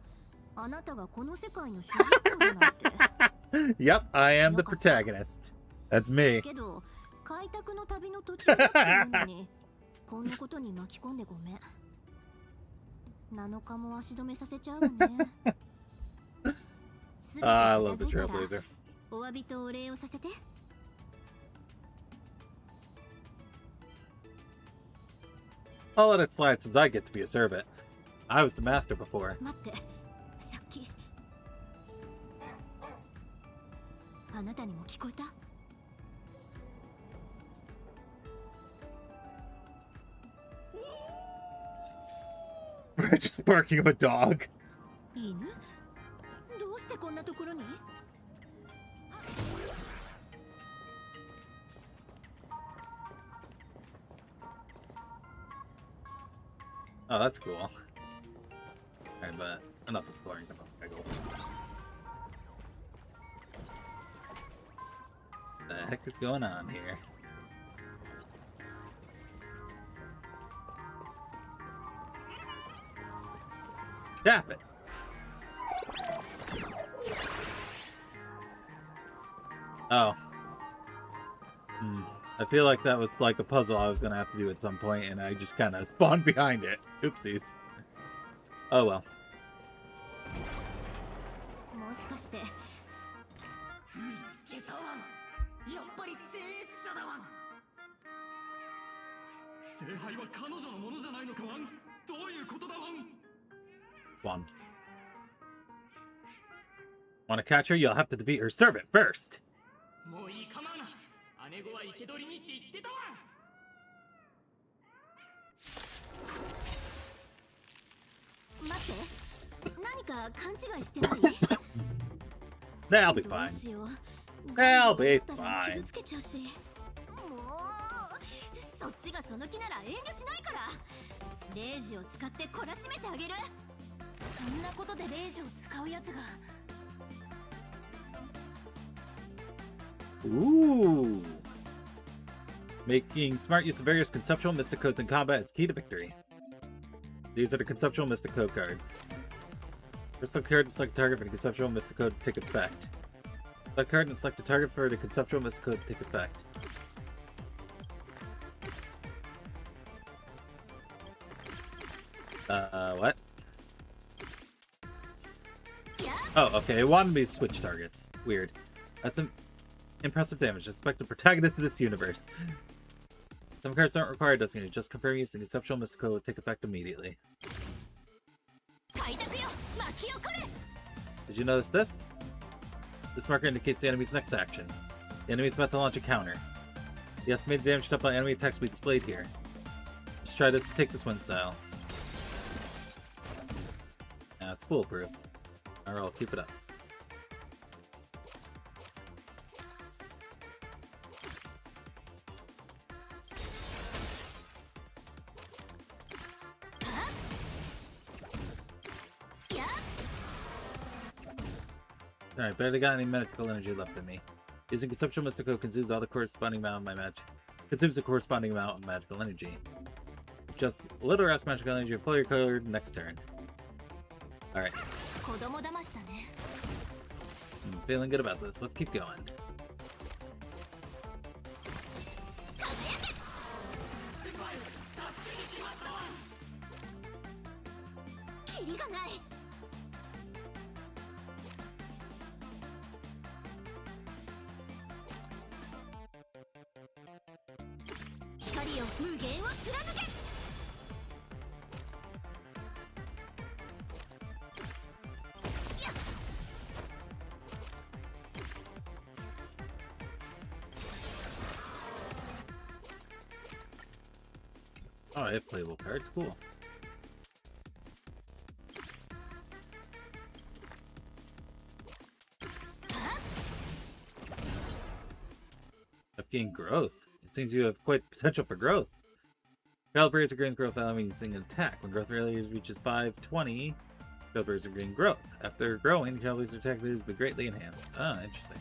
Speaker 2: あなたがこの世界の主人公だなんて。
Speaker 1: Yep, I am the protagonist. That's me.
Speaker 2: けど、開拓の旅の途中だっていうのに、こんなことに巻き込んでごめん。7日も足止めさせちゃうわね。
Speaker 1: I love the Trailblazer.
Speaker 2: お詫びとお礼をさせて。
Speaker 1: I'll let it slide since I get to be a servant. I was the master before.
Speaker 2: 待って、さっきあなたにも聞こえた？
Speaker 1: We're just barking of a dog.
Speaker 2: 犬？どうしてこんなところに？
Speaker 1: Oh, that's cool. Alright, but enough exploring. Come on, I go. What the heck is going on here? Tap it! Oh. I feel like that was like a puzzle I was gonna have to do at some point, and I just kind of spawned behind it. Oopsies. Oh well.
Speaker 2: もしかして。
Speaker 9: 見つけたわん。やっぱり聖越者だわん。聖杯は彼女のものじゃないのかわん。どういうことだわん。
Speaker 1: One. Want to catch her? You'll have to defeat her servant first.
Speaker 9: もういいかまうな。姉子は生け捕りにって言ってたわん。
Speaker 2: 待って、何か勘違いしてない？
Speaker 1: They'll be
Speaker 2: どう
Speaker 1: fine.
Speaker 2: しよう。
Speaker 1: They'll be
Speaker 2: 傷
Speaker 1: fine.
Speaker 2: つけちゃうし。もう、そっちがその気なら遠慮しないから。レイジを使って懲らしめてあげる。そんなことでレイジを使うやつが。
Speaker 1: Ooh. Making smart use of various conceptual mystic codes in combat is key to victory. These are the conceptual mystic code cards. First select card to select a target for the conceptual mystic code to take effect. Select card and select a target for the conceptual mystic code to take effect. What? Oh, okay. It wanted me to switch targets. Weird. That's impressive damage. Expect the protagonist of this universe. Some cards don't require destiny. Just confirm use the conceptual mystic code will take effect immediately. Did you notice this? This marker indicates the enemy's next action. The enemy's about to launch a counter. The estimated damage dealt by enemy attacks will be displayed here. Just try to take this one style. Now it's foolproof. Alright, I'll keep it up. Alright, barely got any magical energy left in me. Using Conceptual Mystico consumes all the corresponding amount of my magic. Consumes the corresponding amount of magical energy. Just a little rest magical energy, pull your card next turn. Alright. I'm feeling good about this. Let's keep going.
Speaker 2: キリがない。光よ無限を貫け。
Speaker 1: Oh, I have playable cards. Cool. I've gained growth. It seems you have quite potential for growth. Calibrators are gain growth allowing using an attack. When growth reaches 520, calibrators are gain growth. After growing, calibrators attack abilities will be greatly enhanced. Ah, interesting.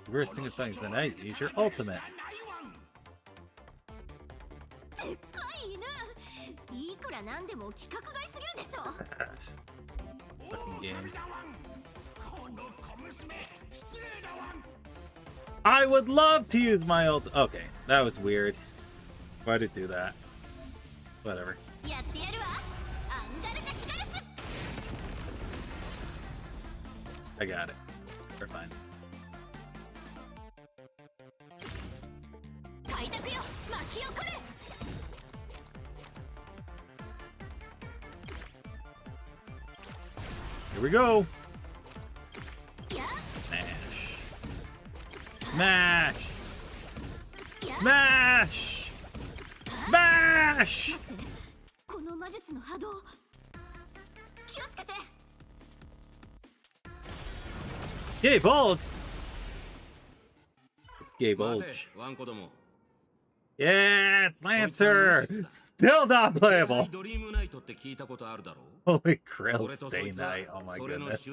Speaker 1: The worst thing is fighting so nice. Use your ultimate. Fucking game. I would love to use my ult. Okay, that was weird. Why did it do that? Whatever. I got it. We're fine. Here we go. Smash. Smash. Smash. Gay bulge. It's gay bulge. Yeah, it's Lancer. Still not playable. Holy Krill Stay Night. Oh my goodness.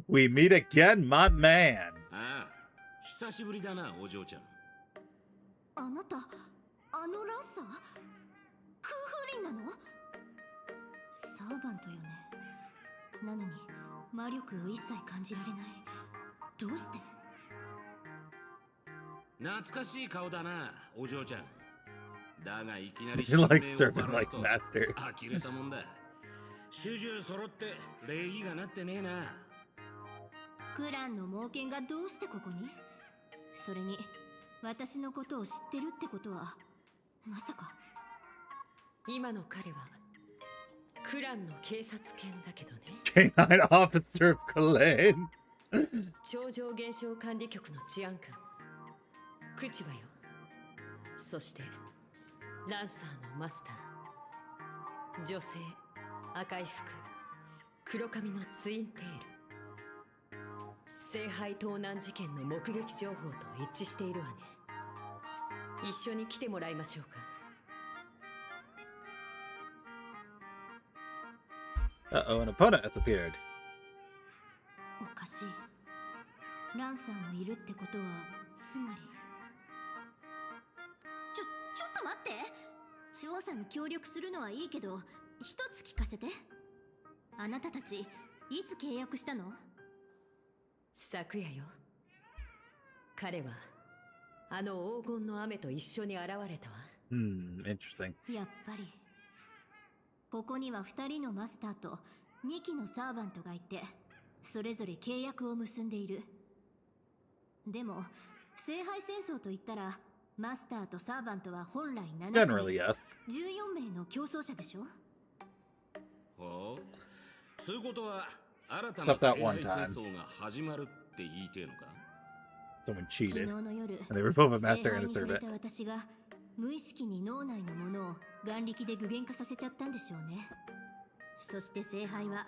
Speaker 1: We meet again, my man.
Speaker 3: 久しぶりだな、お嬢ちゃん。
Speaker 2: あなた、あのランサー？空風林なの？サーバントよね。なのに魔力を一切感じられない。どうして？
Speaker 3: 懐かしい顔だな、お嬢ちゃん。だがいきなり
Speaker 1: You're like servant like master.
Speaker 3: 呆れたもんだ。主従揃って礼儀がなってねえな。
Speaker 2: クランの猛犬がどうしてここに？それに私のことを知ってるってことはまさか。
Speaker 10: 今の彼はクランの警察犬だけどね。
Speaker 1: Canine Officer of Collab.
Speaker 10: 超常現象管理局の治安官クチワよ。そしてランサーのマスター、女性、赤い服、黒髪のツインテール。聖杯盗難事件の目撃情報と一致しているわね。一緒に来てもらいましょうか。
Speaker 1: Uh-oh, an opponent has appeared.
Speaker 2: おかしい。ランサーもいるってことはつまり。ちょっと待って。翔さんに協力するのはいいけど、一つ聞かせて。あなたたちいつ契約したの？
Speaker 10: 昨夜よ。彼はあの黄金の雨と一緒に現れたわ。
Speaker 1: Interesting.
Speaker 2: やっぱりここには2人のマスターと2機のサーバントがいて、それぞれ契約を結んでいる。でも聖杯戦争といったらマスターとサーバントは本来7名、
Speaker 1: Generally, yes.
Speaker 2: 14名の競争者でしょ。
Speaker 3: ほう、そういうことは新たな
Speaker 1: Except that
Speaker 3: 聖
Speaker 1: one
Speaker 3: 杯
Speaker 1: time.
Speaker 3: 戦争が始まるって言いてえのか？
Speaker 1: Someone
Speaker 2: 昨日
Speaker 1: cheated.
Speaker 2: の夜、
Speaker 1: And they were both a master
Speaker 2: 聖杯
Speaker 1: and a
Speaker 2: に触れ
Speaker 1: servant.
Speaker 2: た私が無意識に脳内のものを眼力で具現化させちゃったんでしょうね。そして聖杯は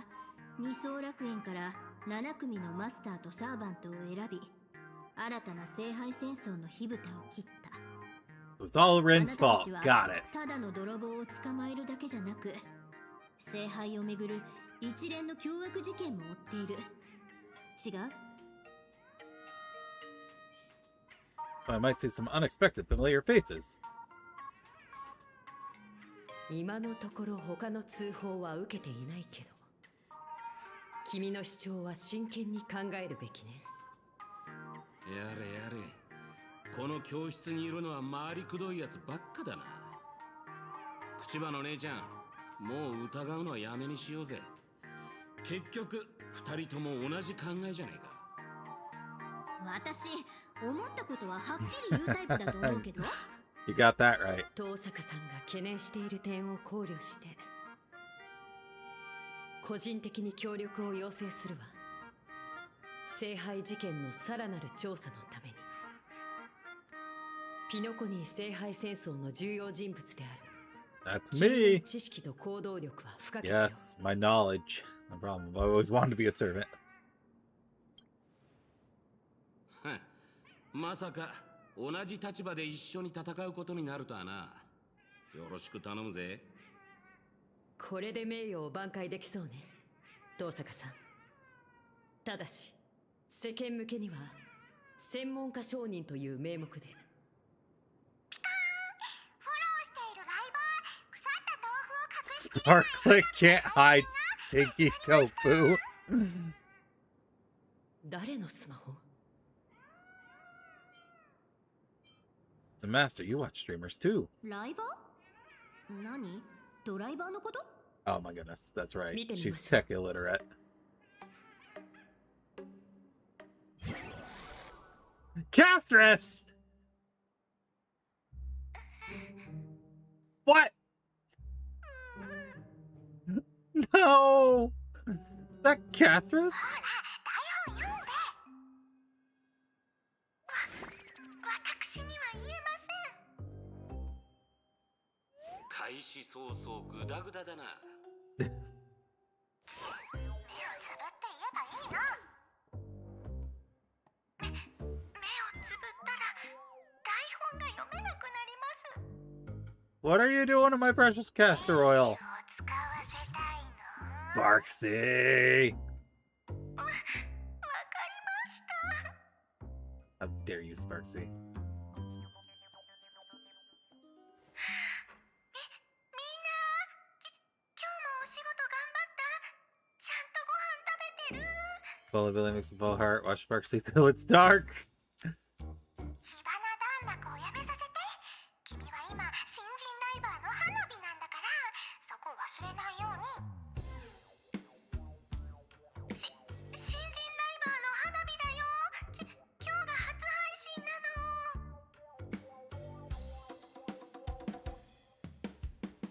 Speaker 2: 二層楽園から7組のマスターとサーバントを選び、新たな聖杯戦争の火蓋を切った。
Speaker 1: It's all Rin's fault. Got it.
Speaker 2: ただの泥棒を捕まえるだけじゃなく、聖杯をめぐる一連の凶悪事件も追っている。違う？
Speaker 1: I might see some unexpected familiar faces.
Speaker 10: 今のところ他の通報は受けていないけど、君の主張は真剣に考えるべきね。
Speaker 3: やれやれ、この教室にいるのは回りくどいやつばっかだな。口場の姉ちゃん、もう疑うのはやめにしようぜ。結局二人とも同じ考えじゃねえか。
Speaker 2: 私、思ったことははっきり言うタイプだと思うけど。
Speaker 1: You got that right.
Speaker 10: 遠坂さんが懸念している点を考慮して、個人的に協力を要請するわ。聖杯事件のさらなる調査のために。ピノコニー聖杯戦争の重要人物である。
Speaker 1: That's me.
Speaker 10: 知識と行動力は不可欠よ。
Speaker 1: Yes, my knowledge. No problem. I always wanted to be a servant.
Speaker 3: まさか同じ立場で一緒に戦うことになるとはな。よろしく頼むぜ。
Speaker 10: これで名誉を挽回できそうね、遠坂さん。ただし世間向けには専門家証人という名目で。
Speaker 1: Sparklet can't hide stinky tofu.
Speaker 10: 誰のスマホ？
Speaker 1: So Master, you watch streamers too.
Speaker 2: ライバー？何？ドライバーのこと？
Speaker 1: Oh my goodness, that's right.
Speaker 10: 見てみましょう。
Speaker 1: She's tech illiterate. Castress! What? No! That Castress?
Speaker 3: 開始早々グダグダだな。
Speaker 2: 目をつぶって言えばいいな。目をつぶったら台本が読めなくなります。
Speaker 1: What are you doing to my precious castor oil?
Speaker 2: 使わせたいの。
Speaker 1: Sparksy!
Speaker 2: わかりました。
Speaker 1: How dare you, Sparksy?
Speaker 2: 今日もお仕事頑張った？ちゃんとご飯食べてる？
Speaker 1: Full of Billy makes a full heart. Watch Sparksy till it's dark.
Speaker 2: 火花弾幕をやめさせて。君は今新人ライバーの花火なんだから、そこ忘れないように。新人ライバーの花火だよ。今日が初配信なの。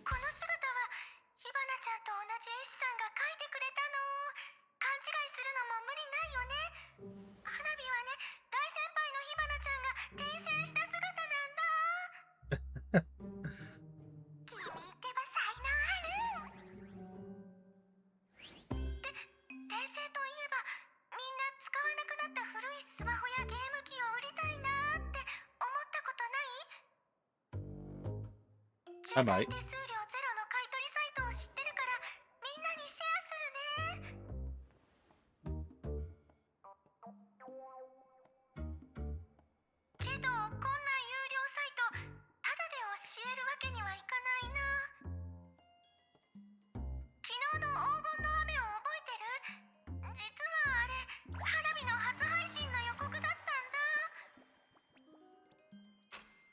Speaker 2: この姿は火花ちゃんと同じ絵師さんが描いてくれたの。勘違いするのも無理ないよね。花火はね、大先輩の火花ちゃんが転生した姿なんだ。君ってば才能ある。で、転生といえば、みんな使わなくなった古いスマホやゲーム機を売りたいなーって思ったことない？
Speaker 1: I might.
Speaker 2: 手数料ゼロの買い取りサイトを知ってるから、みんなにシェアするね。けど、こんな有料サイト、タダで教えるわけにはいかないな。昨日の黄金の雨を覚えてる？実はあれ、花火の初配信の予告だったんだ。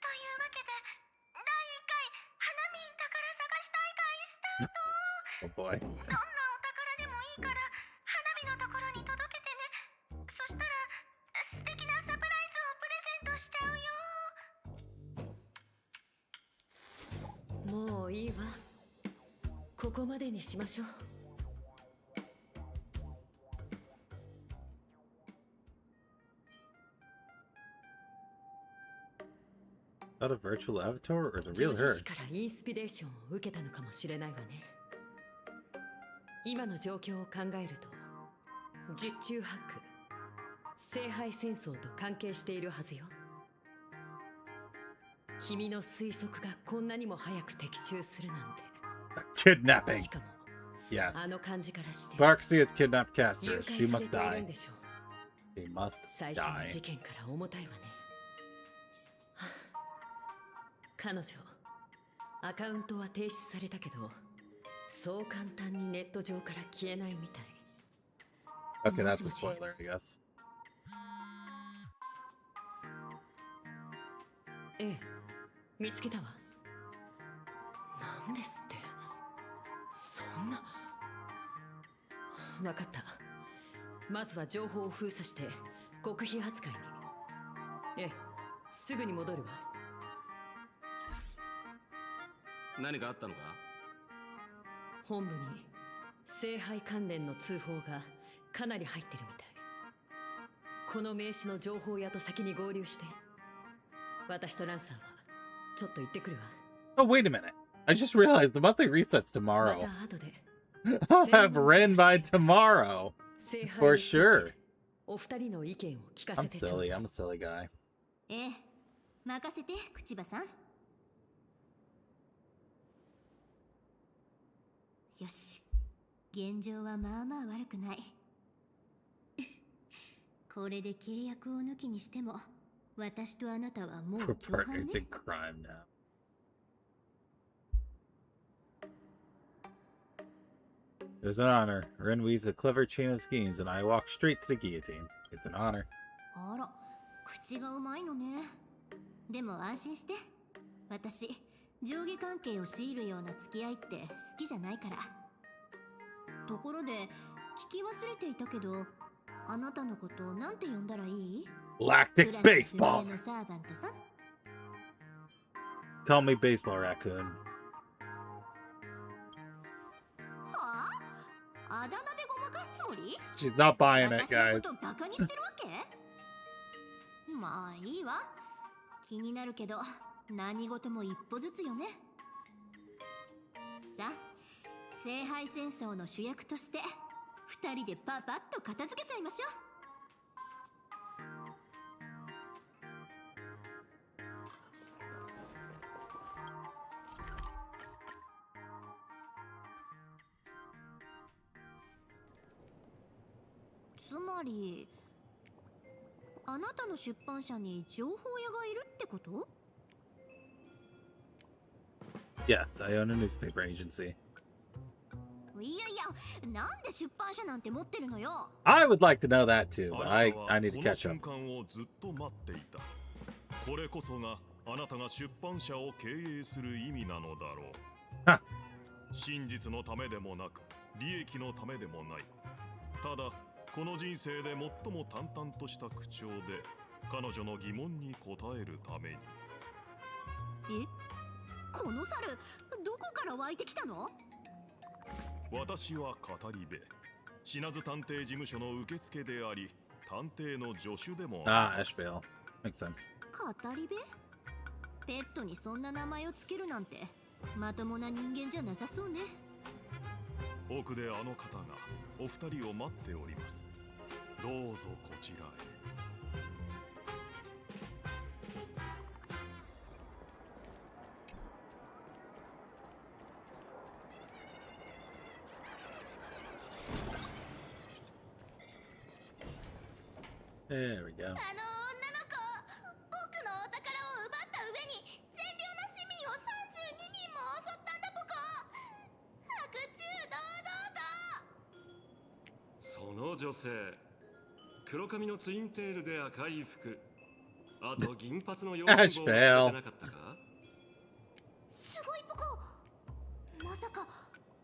Speaker 2: というわけで、第1回花見ん宝探し大会スタート。
Speaker 1: Oh boy.
Speaker 2: どんなお宝でもいいから花火のところに届けてね。そしたら素敵なサプライズをプレゼントしちゃうよ。
Speaker 10: もういいわ。ここまでにしましょう。
Speaker 1: Is that a virtual avatar or the
Speaker 10: ジョ
Speaker 1: real
Speaker 10: ジ
Speaker 1: her?
Speaker 10: 氏からインスピレーションを受けたのかもしれないわね。今の状況を考えると、十中八九聖杯戦争と関係しているはずよ。君の推測がこんなにも早く的中するなんて。
Speaker 1: Kidnapping.
Speaker 10: しかも
Speaker 1: Yes.
Speaker 10: あの感じからして
Speaker 1: Sparksy has kidnapped
Speaker 10: 誘
Speaker 1: Castor.
Speaker 10: 拐
Speaker 1: She
Speaker 10: さ
Speaker 1: must
Speaker 10: れている
Speaker 1: die.
Speaker 10: んでしょう。
Speaker 1: She must
Speaker 10: 最初の
Speaker 1: die.
Speaker 10: 事件から重たいわね。はあ彼女アカウントは停止されたけど、そう簡単にネット上から消えないみたい。
Speaker 1: Okay, that's a spoiler, I guess.
Speaker 10: ええ、見つけたわ。なんですって。そんな。わかった。まずは情報を封鎖して極秘扱いに。ええ、すぐに戻るわ。
Speaker 3: 何かあったのか？
Speaker 10: 本部に聖杯関連の通報がかなり入ってるみたい。この名刺の情報屋と先に合流して、私とランサーはちょっと行ってくるわ。
Speaker 1: Oh, wait a minute. I just realized the monthly resets
Speaker 10: ま
Speaker 1: tomorrow.
Speaker 10: た後で
Speaker 1: I'll have Ren by tomorrow.
Speaker 10: 聖杯
Speaker 1: For
Speaker 10: について
Speaker 1: sure.
Speaker 10: お二人の意見を聞かせ
Speaker 1: I'm
Speaker 10: てちょう
Speaker 1: silly.
Speaker 10: だい。
Speaker 1: I'm a silly guy.
Speaker 2: ええ、任せて、口場さん。よし、現状はまあまあ悪くない。これで契約を抜きにしても、私とあなたはもう
Speaker 1: We're
Speaker 2: 共犯
Speaker 1: partners
Speaker 2: ね。
Speaker 1: in crime now. It was an honor. Ren weaves a clever chain of schemes, and I walk straight to the guillotine. It's an honor.
Speaker 2: あら、口がうまいのね。でも安心して。私、上下関係を強いるような付き合いって好きじゃないから。ところで、聞き忘れていたけど、あなたのことなんて呼んだらいい？
Speaker 1: Galactic
Speaker 2: クラス
Speaker 1: Baseball!
Speaker 2: のサーバントさん。
Speaker 1: Call me Baseball Raccoon.
Speaker 2: はあ？あだ名でごまかすつもり？
Speaker 1: She's not buying it,
Speaker 2: 私の
Speaker 1: guys.
Speaker 2: ことバカにしてるわけ？まあいいわ。気になるけど、何事も一歩ずつよね。さあ、聖杯戦争の主役として二人でパパッと片付けちゃいましょう。つまり、あなたの出版社に情報屋がいるってこと？
Speaker 1: Yes, I own a newspaper agency.
Speaker 2: いやいや、なんで出版社なんて持ってるのよ。
Speaker 1: I would like to know that too, but I need to
Speaker 9: この
Speaker 1: catch
Speaker 9: 瞬
Speaker 1: up.
Speaker 9: 間をずっと待っていた。これこそがあなたが出版社を経営する意味なのだろう。
Speaker 1: はっ。
Speaker 9: 真実のためでもなく、利益のためでもない。ただ、この人生で最も淡々とした口調で彼女の疑問に答えるために。
Speaker 2: え？この猿、どこから湧いてきたの？
Speaker 9: 私は語り部。死なず探偵事務所の受付であり、探偵の助手でもあ
Speaker 1: Ah,
Speaker 9: ります。
Speaker 1: Ashvale. Makes sense.
Speaker 2: 語り部？ペットにそんな名前をつけるなんてまともな人間じゃなさそうね。
Speaker 9: 奥であの方がお二人を待っております。どうぞこちらへ。
Speaker 1: There we go.
Speaker 2: あの女の子、僕のお宝を奪った上に善良な市民を32人も襲ったんだポコ。白昼堂々と。
Speaker 3: その女性、黒髪のツインテールで赤い服、あと銀髪の用心棒をつけてなかったか？
Speaker 2: すごいポコ。まさか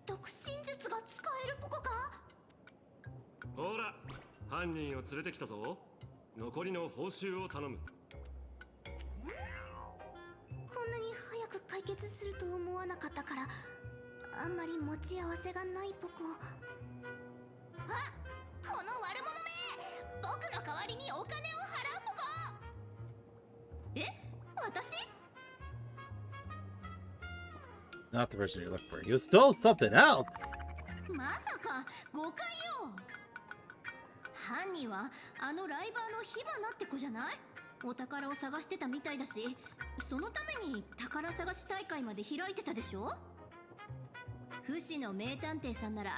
Speaker 2: 独身術が使えるポコか？
Speaker 3: ほら、犯人を連れてきたぞ。残りの報酬を頼む。
Speaker 2: こんなに早く解決すると思わなかったから、あんまり持ち合わせがないポコ。あ、この悪者め、僕の代わりにお金を払うポコ。え、私？
Speaker 1: Not the person you're looking for. You stole something else!
Speaker 2: まさか誤解よ。犯人はあのライバーの火花って子じゃない？お宝を探してたみたいだし、そのために宝探し大会まで開いてたでしょ？不死の名探偵さんなら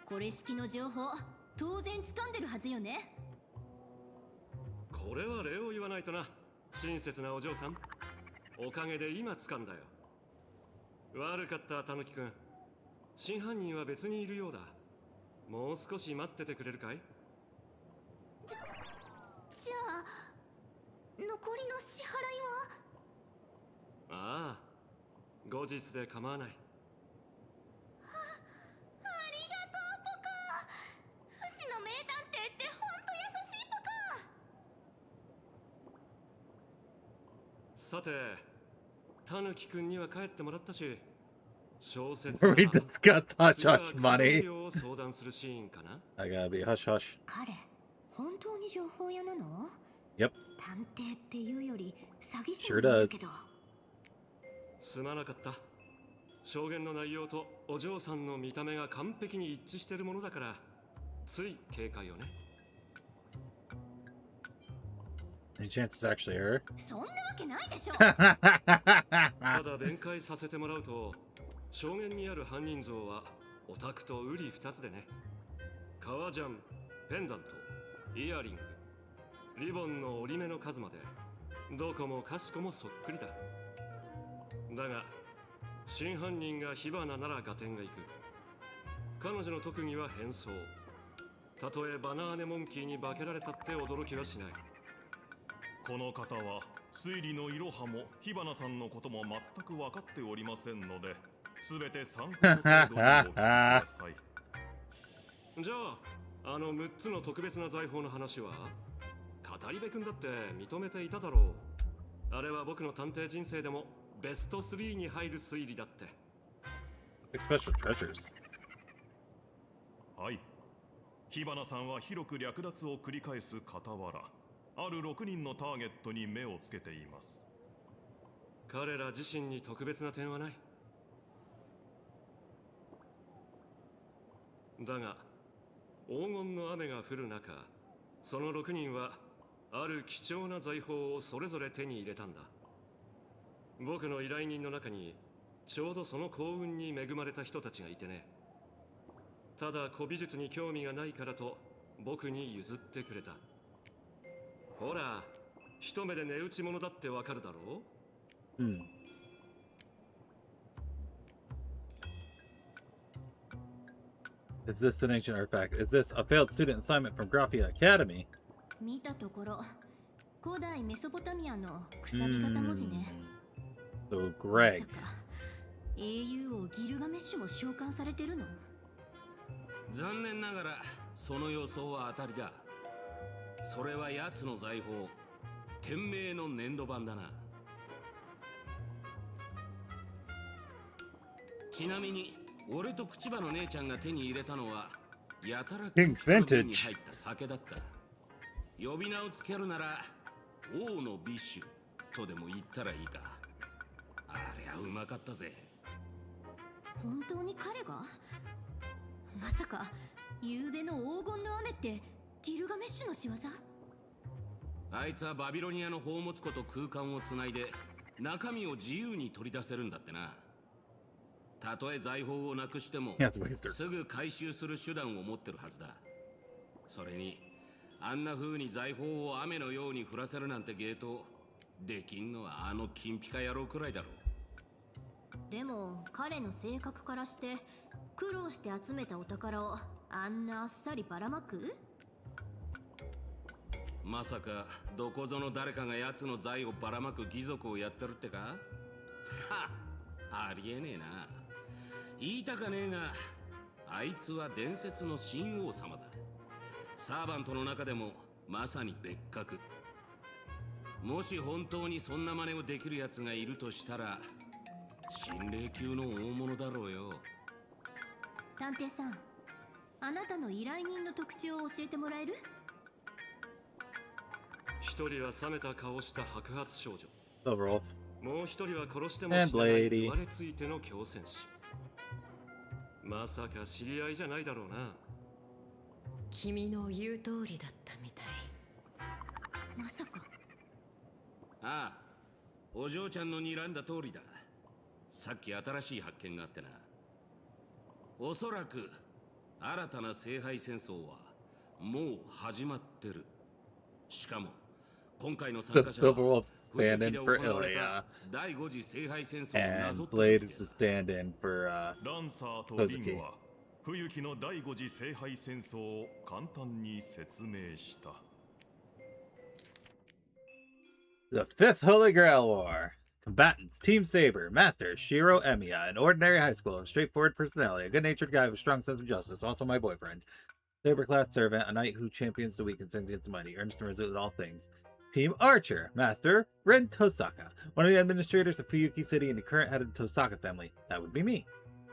Speaker 2: これ式の情報当然掴んでるはずよね。
Speaker 11: これは礼を言わないとな、親切なお嬢さん。おかげで今掴んだよ。悪かったタヌキ君。真犯人は別にいるようだ。もう少し待っててくれるかい？
Speaker 2: じゃあ残りの支払いは？
Speaker 11: ああ、後日で構わない。
Speaker 2: ありがとうポカ。不死の名探偵ってほんと優しいポカ。
Speaker 11: さて、タヌキ君には帰ってもらったし、小説
Speaker 1: We discussed hush hush
Speaker 11: 次
Speaker 1: money.
Speaker 11: はを相談するシーンかな。
Speaker 1: I gotta be hush hush.
Speaker 2: 彼本当に情報屋なの？
Speaker 1: Yep.
Speaker 2: 探偵っていうより詐欺師
Speaker 1: Sure
Speaker 2: なんだ
Speaker 1: does.
Speaker 2: けど。
Speaker 11: すまなかった。証言の内容とお嬢さんの見た目が完璧に一致してるものだから、つい警戒をね。
Speaker 1: Any chance it's actually her?
Speaker 2: そんなわけないでしょ。
Speaker 11: ただ弁解させてもらうと、証言にある犯人像はオタクと瓜二つでね。革ジャン、ペンダント、イヤリング、リボンの折り目の数までどこもかしこもそっくりだ。だが真犯人が火花なら合点がいく。彼女の特技は変装。たとえバナーネモンキーに化けられたって驚きはしない。
Speaker 9: この方は推理のいろはも火花さんのことも全く分かっておりませんので、全て参考程度にお聞きください。
Speaker 11: じゃあ、あの6つの特別な財宝の話は？語り部君だって認めていただろう。あれは僕の探偵人生でもベスト3に入る推理だって。
Speaker 1: Special treasures.
Speaker 9: はい。火花さんは広く略奪を繰り返す傍ら、ある6人のターゲットに目をつけています。
Speaker 11: 彼ら自身に特別な点はない。だが、黄金の雨が降る中、その6人はある貴重な財宝をそれぞれ手に入れたんだ。僕の依頼人の中にちょうどその幸運に恵まれた人たちがいてね。ただ古美術に興味がないからと僕に譲ってくれた。ほら、一目で値打ち物だってわかるだろう。
Speaker 1: Is this an ancient artifact? Is this a failed student assignment from Graphia Academy?
Speaker 2: 見たところ古代メソポタミアのくさび型文字ね。
Speaker 1: So
Speaker 2: ま
Speaker 1: Greg.
Speaker 2: さか英雄王ギルガメッシュも召喚されてるの？
Speaker 3: 残念ながらその予想は当たりだ。それは奴の財宝、天命の粘土板だな。ちなみに俺と口場の姉ちゃんが手に入れたのはやたら
Speaker 1: King's
Speaker 3: 瓶に
Speaker 1: Vintage
Speaker 3: 入った酒だった。呼び名をつけるなら王のビッシュとでも言ったらいいか。ありゃうまかったぜ。
Speaker 2: 本当に彼が？まさか夕べの黄金の雨ってギルガメッシュの仕業？
Speaker 3: あいつはバビロニアの宝物庫と空間をつないで中身を自由に取り出せるんだってな。たとえ財宝をなくしても
Speaker 1: Yeah, it's a waster.
Speaker 3: すぐ回収する手段を持ってるはずだ。それにあんな風に財宝を雨のように降らせるなんて芸当できんのはあの金ピカ野郎くらいだろう。
Speaker 2: でも彼の性格からして苦労して集めたお宝をあんなあっさりばらまく？
Speaker 3: まさかどこぞの誰かが奴の財をばらまく義賊をやってるってか？はっ、ありえねえな。言いたかねえがあいつは伝説の神王様だ。サーバントの中でもまさに別格。もし本当にそんな真似をできる奴がいるとしたら心霊級の大物だろうよ。
Speaker 2: 探偵さん、あなたの依頼人の特徴を教えてもらえる？
Speaker 11: 一人は冷めた顔した白髪少女。
Speaker 1: Silverwolf.
Speaker 11: もう一人は殺しても
Speaker 1: And
Speaker 11: 死なない
Speaker 1: Lady.
Speaker 11: 言われついての強戦士。まさか知り合いじゃないだろうな。
Speaker 10: 君の言う通りだったみたい。
Speaker 2: まさか。
Speaker 3: ああ、お嬢ちゃんの睨んだ通りだ。さっき新しい発見があってな。おそらく新たな聖杯戦争はもう始まってる。しかも今回の参加
Speaker 1: The
Speaker 3: 者は
Speaker 1: Silver Wolf's
Speaker 3: 冬
Speaker 1: stand
Speaker 3: 季
Speaker 1: in
Speaker 3: で
Speaker 1: for
Speaker 3: 行われ
Speaker 1: Ilya,
Speaker 3: た第5次聖杯戦争をなぞ
Speaker 1: and
Speaker 3: ってる
Speaker 1: Blade
Speaker 3: み
Speaker 1: is
Speaker 3: た
Speaker 1: the
Speaker 3: いだ。
Speaker 1: stand in for
Speaker 9: ランサーとリン
Speaker 1: Kozuki.
Speaker 9: は冬季の第5次聖杯戦争を簡単に説明した。
Speaker 1: The Fifth Holy Grail War. Combatants: Team Saber, Master Shiro Emiya, an ordinary high schooler, straightforward personality, a good-natured guy with a strong sense of justice, also my boyfriend. Saber-class servant, a knight who champions the weak and stands against the mighty, earnest and resolute in all things. Team Archer, Master Ren Tosaka, one of the administrators of Fuyuki City and the current head of the Tosaka family. That would be me.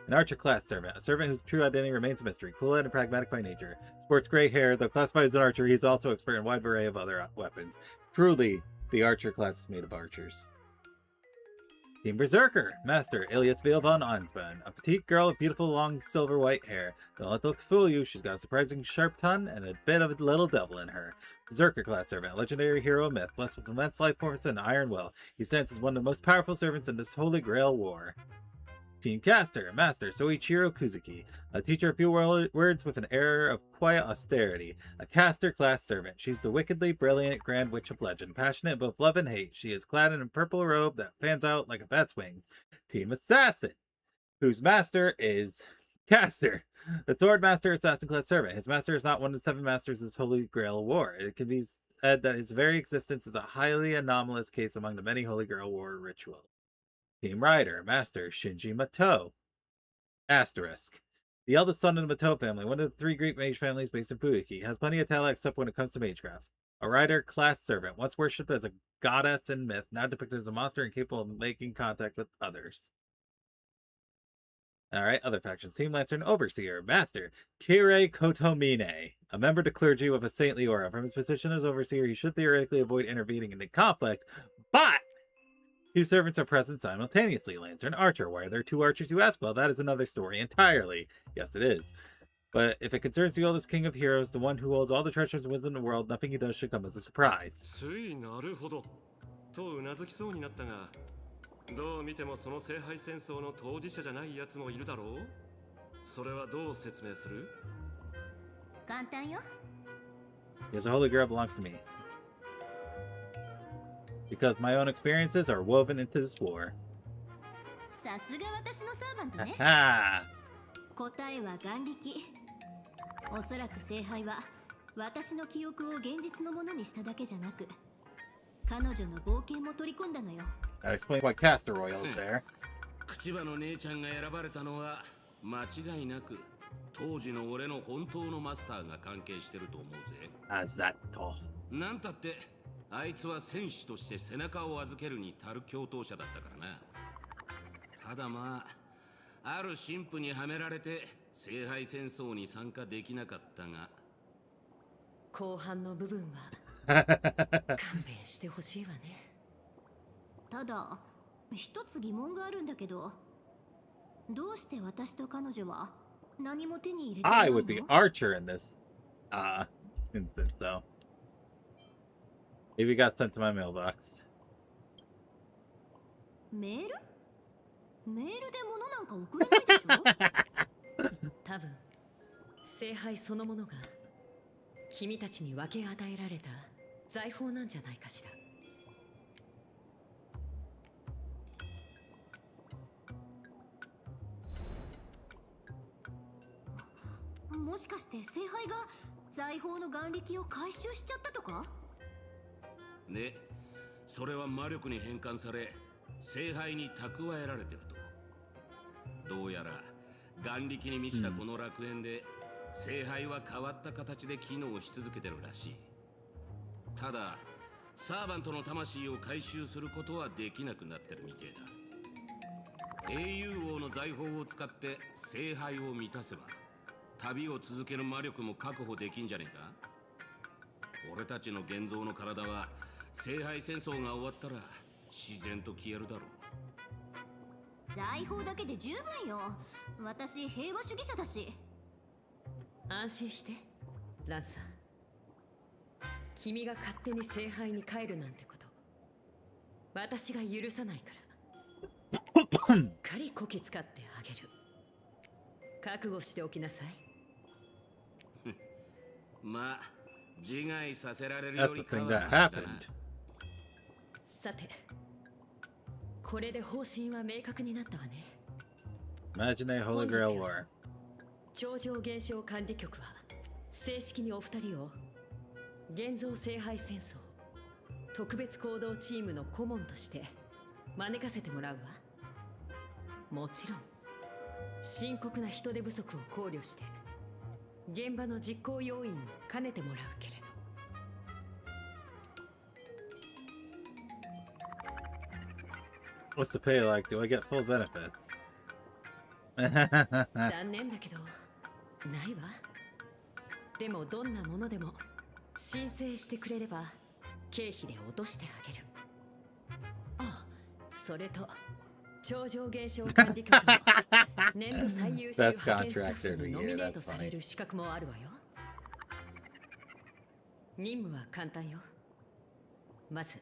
Speaker 1: An Archer-class servant, a servant whose true identity remains a mystery, cool-headed and pragmatic by nature. Sports gray hair, though classified as an archer, he's also expert in a wide array of other weapons. Truly, the Archer class is made of archers. Team Berserker, Master Ilyatsville von Ansben, a petite girl with beautiful long silver white hair. Don't let the looks fool you, she's got a surprising sharp tongue and a bit of a little devil in her. Berserker class servant, a legendary hero of myth, blessed with immense life force and iron will. He stands as one of the most powerful servants in this Holy Grail War. Team Caster, Master Soichiro Kuzuki, a teacher of few words with an air of quiet austerity. A caster class servant. She's the wickedly brilliant Grand Witch of Legend, passionate both love and hate. She is clad in a purple robe that fans out like a bat's wings. Team Assassin, whose master is Caster, the sword master assassin class servant. His master is not one of the 7 masters of the Holy Grail War. It can be said that his very existence is a highly anomalous case among the many Holy Grail War rituals. Team Rider, Master Shinji Mato. Asterisk. The eldest son of the Mato family, one of the 3 Greek mage families based in Fuyuki, has plenty of talent except when it comes to magecraft. A rider class servant, once worshipped as a goddess in myth, now depicted as a monster incapable of making contact with others. Alright, other factions. Team Lancer and Overseer, Master Kirei Kotomine, a member of the clergy with a saintly aura. From his position as Overseer, he should theoretically avoid intervening in the conflict, but 2 servants are present simultaneously, Lancer and Archer. Why are there 2 archers, you ask? Well, that is another story entirely. Yes, it is. But if it concerns the oldest king of heroes, the one who holds all the treasures and wisdom in the world, nothing he does should come as a surprise.
Speaker 11: ついなるほどとうなずきそうになったが、どう見てもその聖杯戦争の当事者じゃないやつもいるだろう。それはどう説明する？
Speaker 2: 簡単よ。
Speaker 1: Yes, the Holy Grail belongs to me. Because my own experiences are woven into this war.
Speaker 2: さすが私のサーバントね。
Speaker 1: Ha!
Speaker 2: 答えは眼力。おそらく聖杯は私の記憶を現実のものにしただけじゃなく、彼女の冒険も取り込んだのよ。
Speaker 1: That explains why Castor Royal is there.
Speaker 3: 口場の姉ちゃんが選ばれたのは間違いなく当時の俺の本当のマスターが関係してると思うぜ。
Speaker 1: As that tall.
Speaker 3: なんたってあいつは戦士として背中を預けるに足る共闘者だったからな。ただまあ、ある神父にはめられて聖杯戦争に参加できなかったが、
Speaker 10: 後半の部分は勘弁してほしいわね。
Speaker 2: ただ一つ疑問があるんだけど、どうして私と彼女は何も手に入れてない
Speaker 1: I
Speaker 2: の？
Speaker 1: would be Archer in this instance, though. Maybe it got sent to my mailbox.
Speaker 2: メール？メールで物なんか送れないでしょ？
Speaker 10: 多分聖杯そのものが君たちに分け与えられた財宝なんじゃないかしら。
Speaker 2: もしかして聖杯が財宝の眼力を回収しちゃったとか？
Speaker 3: ね、それは魔力に変換され聖杯に蓄えられてると。どうやら眼力に満ちたこの楽園で、聖杯は変わった形で機能し続けてるらしい。ただサーバントの魂を回収することはできなくなってるみてえだ。英雄王の財宝を使って聖杯を満たせば旅を続ける魔力も確保できんじゃねえか。俺たちの現像の体は聖杯戦争が終わったら自然と消えるだろう。
Speaker 2: 財宝だけで十分よ。私平和主義者だし。
Speaker 10: 安心してランサー、君が勝手に聖杯に帰るなんてこと私が許さないからしっかりこき使ってあげる。覚悟しておきなさい。
Speaker 3: まあ、自害させられる
Speaker 1: That's
Speaker 3: よ
Speaker 1: the
Speaker 3: りか
Speaker 1: thing
Speaker 3: は
Speaker 1: that
Speaker 3: マシだな。
Speaker 1: happened.
Speaker 10: さて、これで方針は明確になったわね。
Speaker 1: Imagine a Holy Grail War.
Speaker 10: 超常現象管理局は正式にお二人を現像聖杯戦争特別行動チームの顧問として招かせてもらうわ。もちろん深刻な人手不足を考慮して現場の実行要員を兼ねてもらうけれど。
Speaker 1: What's the pay like? Do I get full benefits?
Speaker 10: 残念だけどないわ。でもどんなものでも申請してくれれば経費で落としてあげる。あ、それと超常現象管理局の年度最優秀派遣スタッフにノミネートされる資格もあるわよ。任務は簡単よ。まず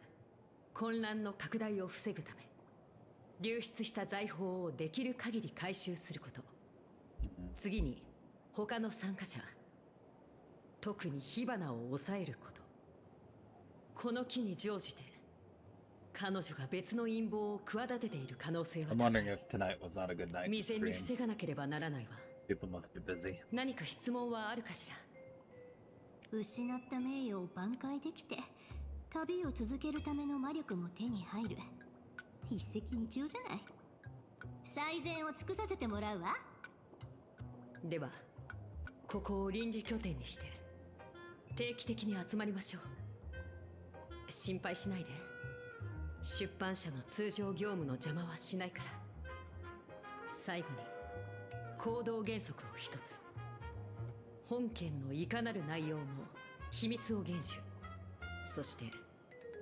Speaker 10: 混乱の拡大を防ぐため流出した財宝をできる限り回収すること。次に他の参加者、特に火花を抑えること。この機に乗じて彼女が別の陰謀を企てている可能性は
Speaker 1: I'm wondering if tonight was not a good night
Speaker 10: 未
Speaker 1: to
Speaker 10: 然に
Speaker 1: stream.
Speaker 10: 防がなければならないわ。
Speaker 1: People must be busy.
Speaker 10: 何か質問はあるかしら。
Speaker 2: 失った名誉を挽回できて旅を続けるための魔力も手に入る。一石二鳥じゃない。最善を尽くさせてもらうわ。
Speaker 10: ではここを臨時拠点にして定期的に集まりましょう。心配しないで。出版社の通常業務の邪魔はしないから。最後に行動原則を一つ。本件のいかなる内容も秘密を厳守。そして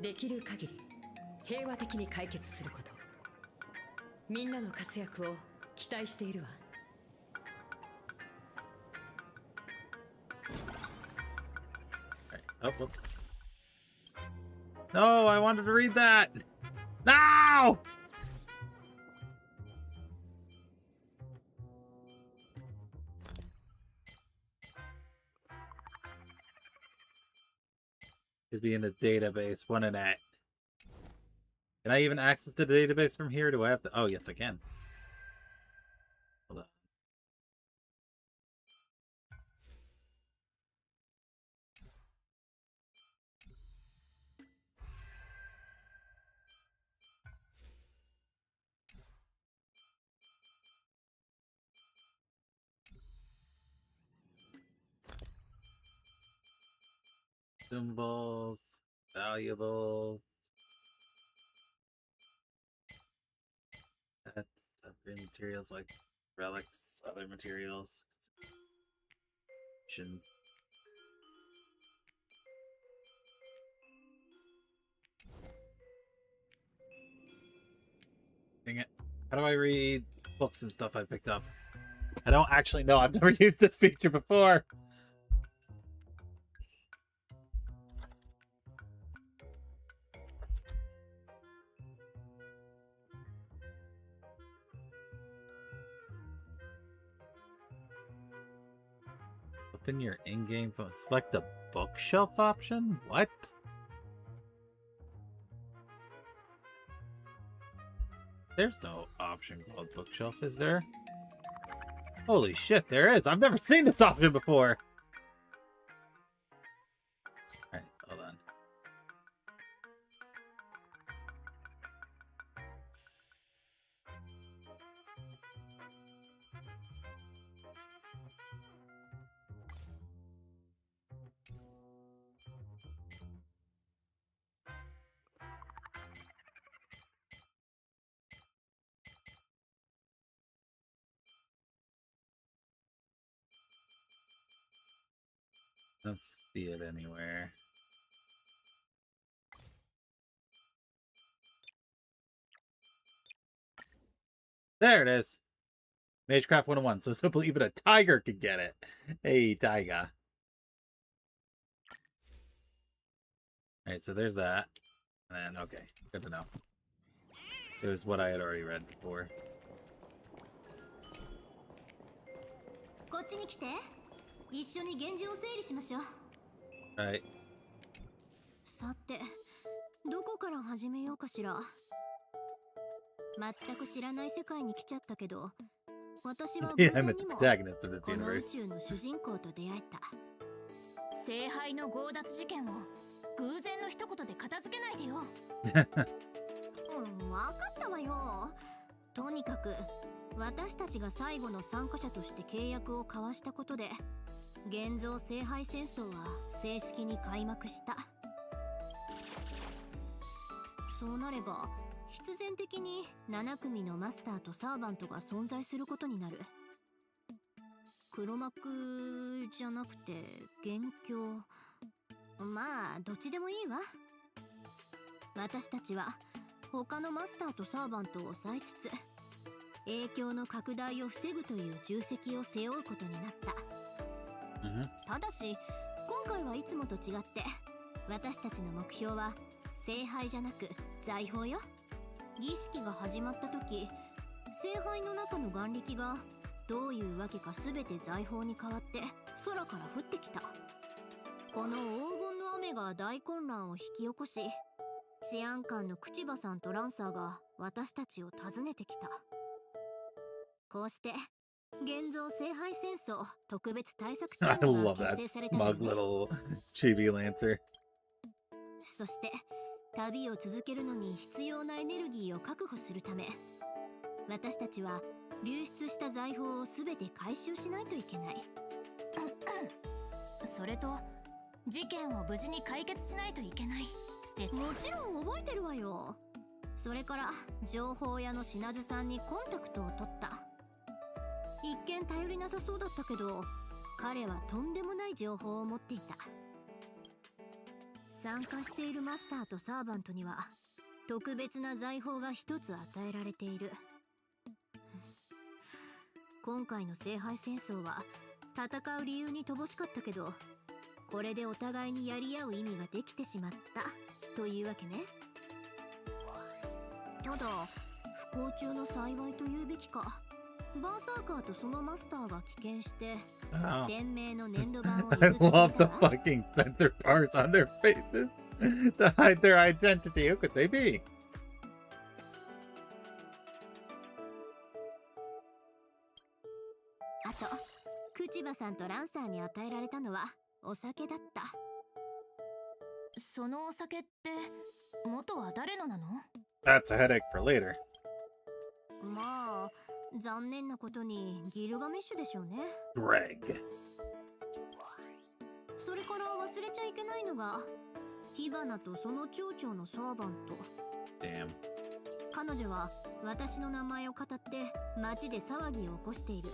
Speaker 10: できる限り平和的に解決すること。みんなの活躍を期待しているわ。
Speaker 1: Oh, whoops. No, I wanted to read that. No! Could be in the database, wouldn't it? Can I even access the database from here? Do I have to? Oh, yes, I can. Hold on. Symbols, valuables, pets, upgrade materials like relics, other materials, options. Dang it. How do I read books and stuff I picked up? I don't actually know. I've never used this feature before. Open your in-game phone. Select the bookshelf option? What? There's no option called bookshelf, is there? Holy shit, there is. I've never seen this option before. Alright, hold on. Don't see it anywhere. There it is. Magecraft 101. So simple, even a tiger could get it. Hey, tiger. Alright, so there's that. And then, okay, good to know. It was what I had already read before.
Speaker 2: こっちに来て。一緒に現状を整理しましょう。
Speaker 1: はい。
Speaker 2: さて、どこから始めようかしら。全く知らない世界に来ちゃったけど、私は偶
Speaker 1: Yeah,
Speaker 2: 然
Speaker 1: I'm
Speaker 2: に
Speaker 1: the
Speaker 2: も
Speaker 1: protagonist of this
Speaker 2: この宇
Speaker 1: universe.
Speaker 2: 宙の主人公と出会えた。
Speaker 6: 聖杯の強奪事件を偶然の一言で片付けないでよ。
Speaker 2: 分かったわよ。とにかく私たちが最後の参加者として契約を交わしたことで、現像聖杯戦争は正式に開幕した。そうなれば必然的に7組のマスターとサーバントが存在することになる。黒幕じゃなくて元凶、まあどっちでもいいわ。私たちは他のマスターとサーバントを抑えつつ、影響の拡大を防ぐという重責を背負うことになった。ただし今回はいつもと違って、私たちの目標は聖杯じゃなく財宝よ。儀式が始まった時、聖杯の中の眼力がどういうわけか全て財宝に変わって空から降ってきた。この黄金の雨が大混乱を引き起こし、治安官の口場さんとランサーが私たちを訪ねてきた。こうして現像聖杯戦争特別対策チ
Speaker 1: I
Speaker 2: ームが
Speaker 1: love that
Speaker 2: 結成されたのよ
Speaker 1: smug
Speaker 2: ね。
Speaker 1: little chibi lancer.
Speaker 2: そして旅を続けるのに必要なエネルギーを確保するため、私たちは流出した財宝を全て回収しないといけない。
Speaker 6: それと事件を無事に解決しないといけないって。
Speaker 2: もちろん覚えてるわよ。それから情報屋の品津さんにコンタクトを取った。一見頼りなさそうだったけど、彼はとんでもない情報を持っていた。参加しているマスターとサーバントには特別な財宝が一つ与えられている。今回の聖杯戦争は戦う理由に乏しかったけど、これでお互いにやり合う意味ができてしまったというわけね。ただ不幸中の幸いと言うべきか、バーサーカーとそのマスターが棄権して
Speaker 1: Oh.
Speaker 2: 店名の粘土板を
Speaker 1: I
Speaker 2: 譲ってくれ
Speaker 1: love
Speaker 2: た
Speaker 1: the
Speaker 2: わ。
Speaker 1: fucking censor bars on their faces to hide their identity. Who could they be?
Speaker 2: あと口場さんとランサーに与えられたのはお酒だった。
Speaker 6: そのお酒って元は誰のなの？
Speaker 1: That's a headache for later.
Speaker 2: まあ残念なことにギルガメッシュでしょうね。
Speaker 1: Greg.
Speaker 2: それから忘れちゃいけないのが火花とその町長のサーバント。
Speaker 1: Damn.
Speaker 2: 彼女は私の名前を語って街で騒ぎを起こしている。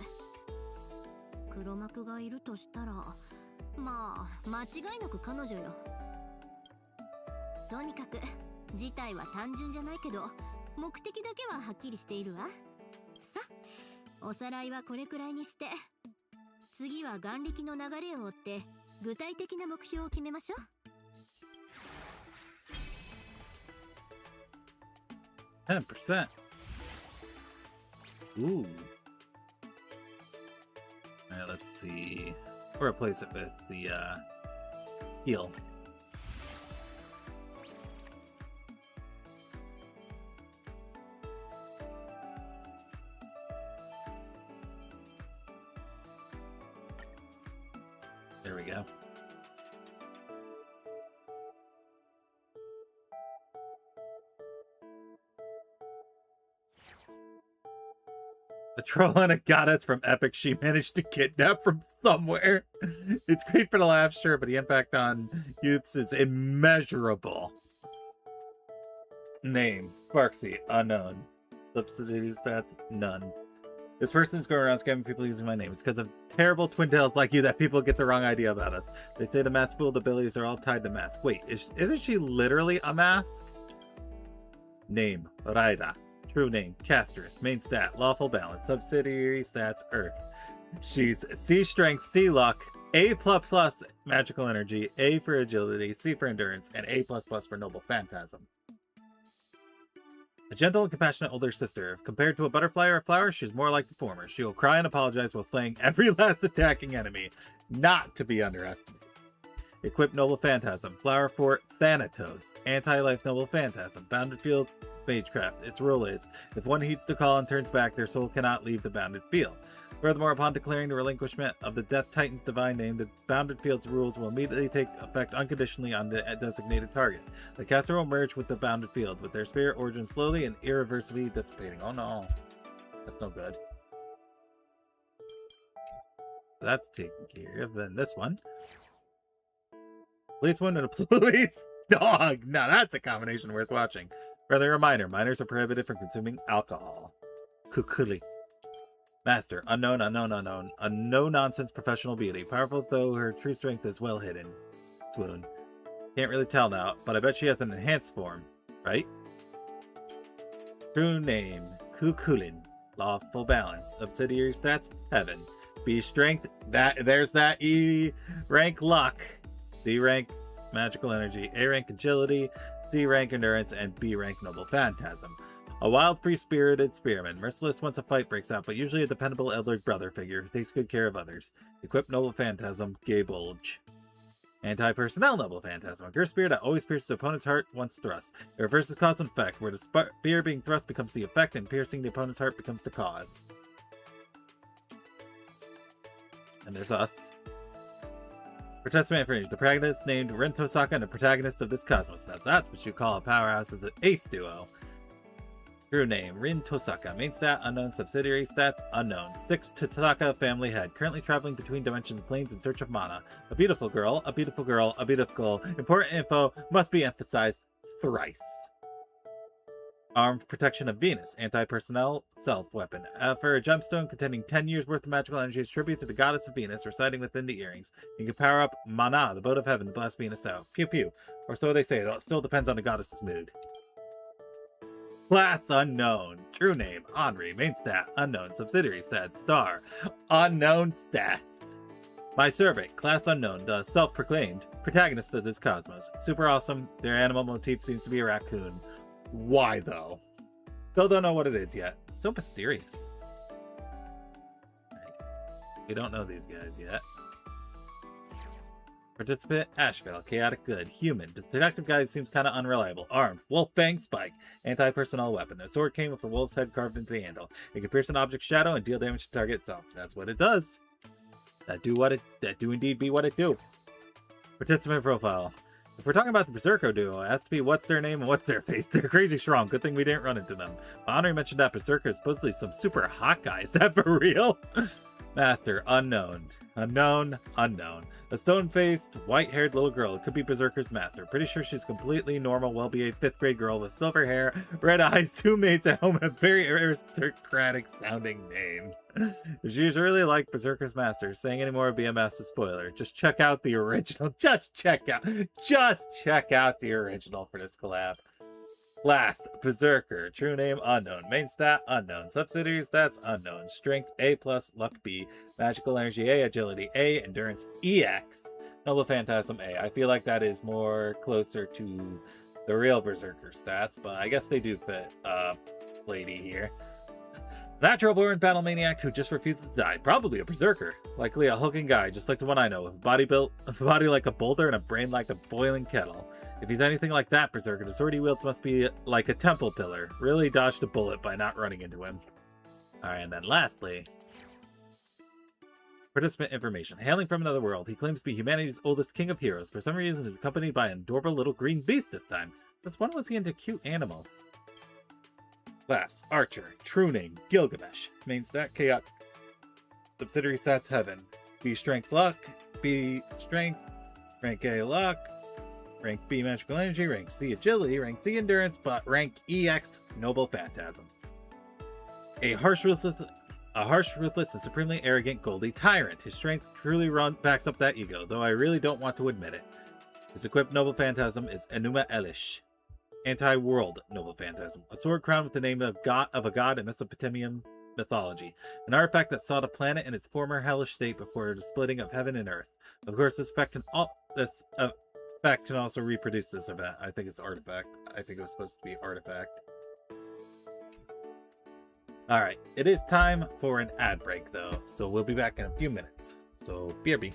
Speaker 2: 黒幕がいるとしたら、まあ間違いなく彼女よ。とにかく事態は単純じゃないけど、目的だけははっきりしているわ。さあ、おさらいはこれくらいにして、次は眼力の流れを追って具体的な目標を決めましょう。
Speaker 1: 10%. Ooh. Alright, let's see. Or replace it with the heal. There we go. A troll and a goddess from Epic she managed to kidnap from somewhere. It's great for the laugh, sure, but the impact on youths is immeasurable. Name, Sparksy, unknown. Subsidies, stats, none. This person's going around scamming people using my name. It's because of terrible twin tails like you that people get the wrong idea about us. They say the mask fooled abilities are all tied to mask. Wait, isn't she literally a mask? Name, Raida. True name, Castress. Main stat, lawful balance. Subsidiary stats, Earth. She's C strength, C luck, A++ magical energy, A for agility, C for endurance, and A++ for noble phantasm. A gentle and compassionate older sister. Compared to a butterfly or a flower, she's more like the former. She will cry and apologize while slaying every last attacking enemy. Not to be underestimated. Equipped Noble Phantasm. Flower Fort Thanatos. Anti-life Noble Phantasm. Bounded Field Magecraft. Its rule is, if one heeds the call and turns back, their soul cannot leave the bounded field. Furthermore, upon declaring the relinquishment of the Death Titan's divine name, the bounded field's rules will immediately take effect unconditionally on the designated target. The caster will merge with the bounded field, with their spirit origin slowly and irreversibly dissipating. Oh no. That's no good. That's taken care of. Then this one. Police one and a police dog. Now that's a combination worth watching. Friendly reminder, minors are prohibited from consuming alcohol. Kukuli. Master, unknown, unknown, unknown. A no-nonsense professional beauty. Powerful, though her true strength is well hidden. Swoon. Can't really tell now, but I bet she has an enhanced form, right? True name, Kukulin. Lawful balance. Subsidiary stats, heaven. B strength, there's that E rank luck. D rank magical energy. A rank agility. C rank endurance, and B rank noble phantasm. A wild, free-spirited spearman, merciless once a fight breaks out, but usually a dependable elder brother figure who takes good care of others. Equipped Noble Phantasm, Gay Bulge. Anti-personnel Noble Phantasm, a cursed spear that always pierces the opponent's heart once thrust. It reverses cause and effect, where the spear being thrust becomes the effect, and piercing the opponent's heart becomes the cause. And there's us. Participant information. The protagonist named Rin Tosaka and the protagonist of this cosmos. Now that's what you call a powerhouse as an ace duo. True name, Rin Tosaka. Main stat, unknown. Subsidiary stats, unknown. 6 Tosaka family head. Currently traveling between dimensions and planes in search of mana. A beautiful girl, a beautiful girl, a beautiful girl. Important info must be emphasized thrice. Armed protection of Venus. Anti-personnel self-weapon. For a gemstone containing 10 years worth of magical energy is tribute to the goddess of Venus residing within the earrings. You can power up Mana, the boat of heaven, to blast Venus out. Pew pew. Or so they say. It still depends on the goddess's mood. Class unknown. True name, Henri. Main stat, unknown. Subsidiary stat, star. Unknown stats. My servant, class unknown, the self-proclaimed protagonist of this cosmos. Super awesome. Their animal motif seems to be a raccoon. Why, though? Still don't know what it is yet. So mysterious. We don't know these guys yet. Participant, Ashvale, chaotic good, human. This detective guy seems kind of unreliable. Armed, wolf fang spike, anti-personnel weapon. A sword came with a wolf's head carved into the handle. It can pierce an object's shadow and deal damage to the target itself. That's what it does. That do indeed be what it do. Participant profile. If we're talking about the Berserker duo, it has to be what's their name and what's their face. They're crazy strong. Good thing we didn't run into them. Henri mentioned that Berserker is supposedly some super hot guy. Is that for real? Master, unknown. Unknown, unknown. A stone-faced, white-haired little girl. It could be Berserker's master. Pretty sure she's completely normal, well-behaved 5th grade girl with silver hair, red eyes, 2 maids at home, and a very aristocratic-sounding name. If she's really like Berserker's master, saying any more would be a massive spoiler. Just check out the original. Just check out the original for this collab. Class, Berserker. True name, unknown. Main stat, unknown. Subsidiary stats, unknown. Strength, A+, luck, B. Magical energy, A. Agility, A. Endurance, EX. Noble Phantasm, A. I feel like that is more closer to the real Berserker stats, but I guess they do fit, lady here. Natural-born battle maniac who just refuses to die. Probably a Berserker. Likely a hulking guy, just like the one I know, with a body like a boulder and a brain like a boiling kettle. If he's anything like that Berserker, the sword he wields must be like a temple pillar. Really dodged a bullet by not running into him. Alright, and then lastly, participant information. Hailing from another world, he claims to be humanity's oldest king of heroes. For some reason, he's accompanied by an adorable little green beast this time. Since when was he into cute animals? Class, Archer. True name, Gilgamesh. Main stat, Chaotic. Subsidiary stats, Heaven. B strength, luck. B strength. Rank A, luck. Rank B, magical energy. Rank C, agility. Rank C, endurance. But rank EX, noble phantasm. A harsh, ruthless, and supremely arrogant Goldie tyrant. His strength truly backs up that ego, though I really don't want to admit it. His equipped noble phantasm is Enuma Elish. Anti-world noble phantasm. A sword crowned with the name of a god in Mesopotamian mythology. An artifact that saw the planet in its former hellish state before the splitting of heaven and earth. Of course, this effect can also reproduce this event. I think it's artifact. I think it was supposed to be artifact. All right, it is time for an ad break though, so we'll be back in a few minutes. So BRB.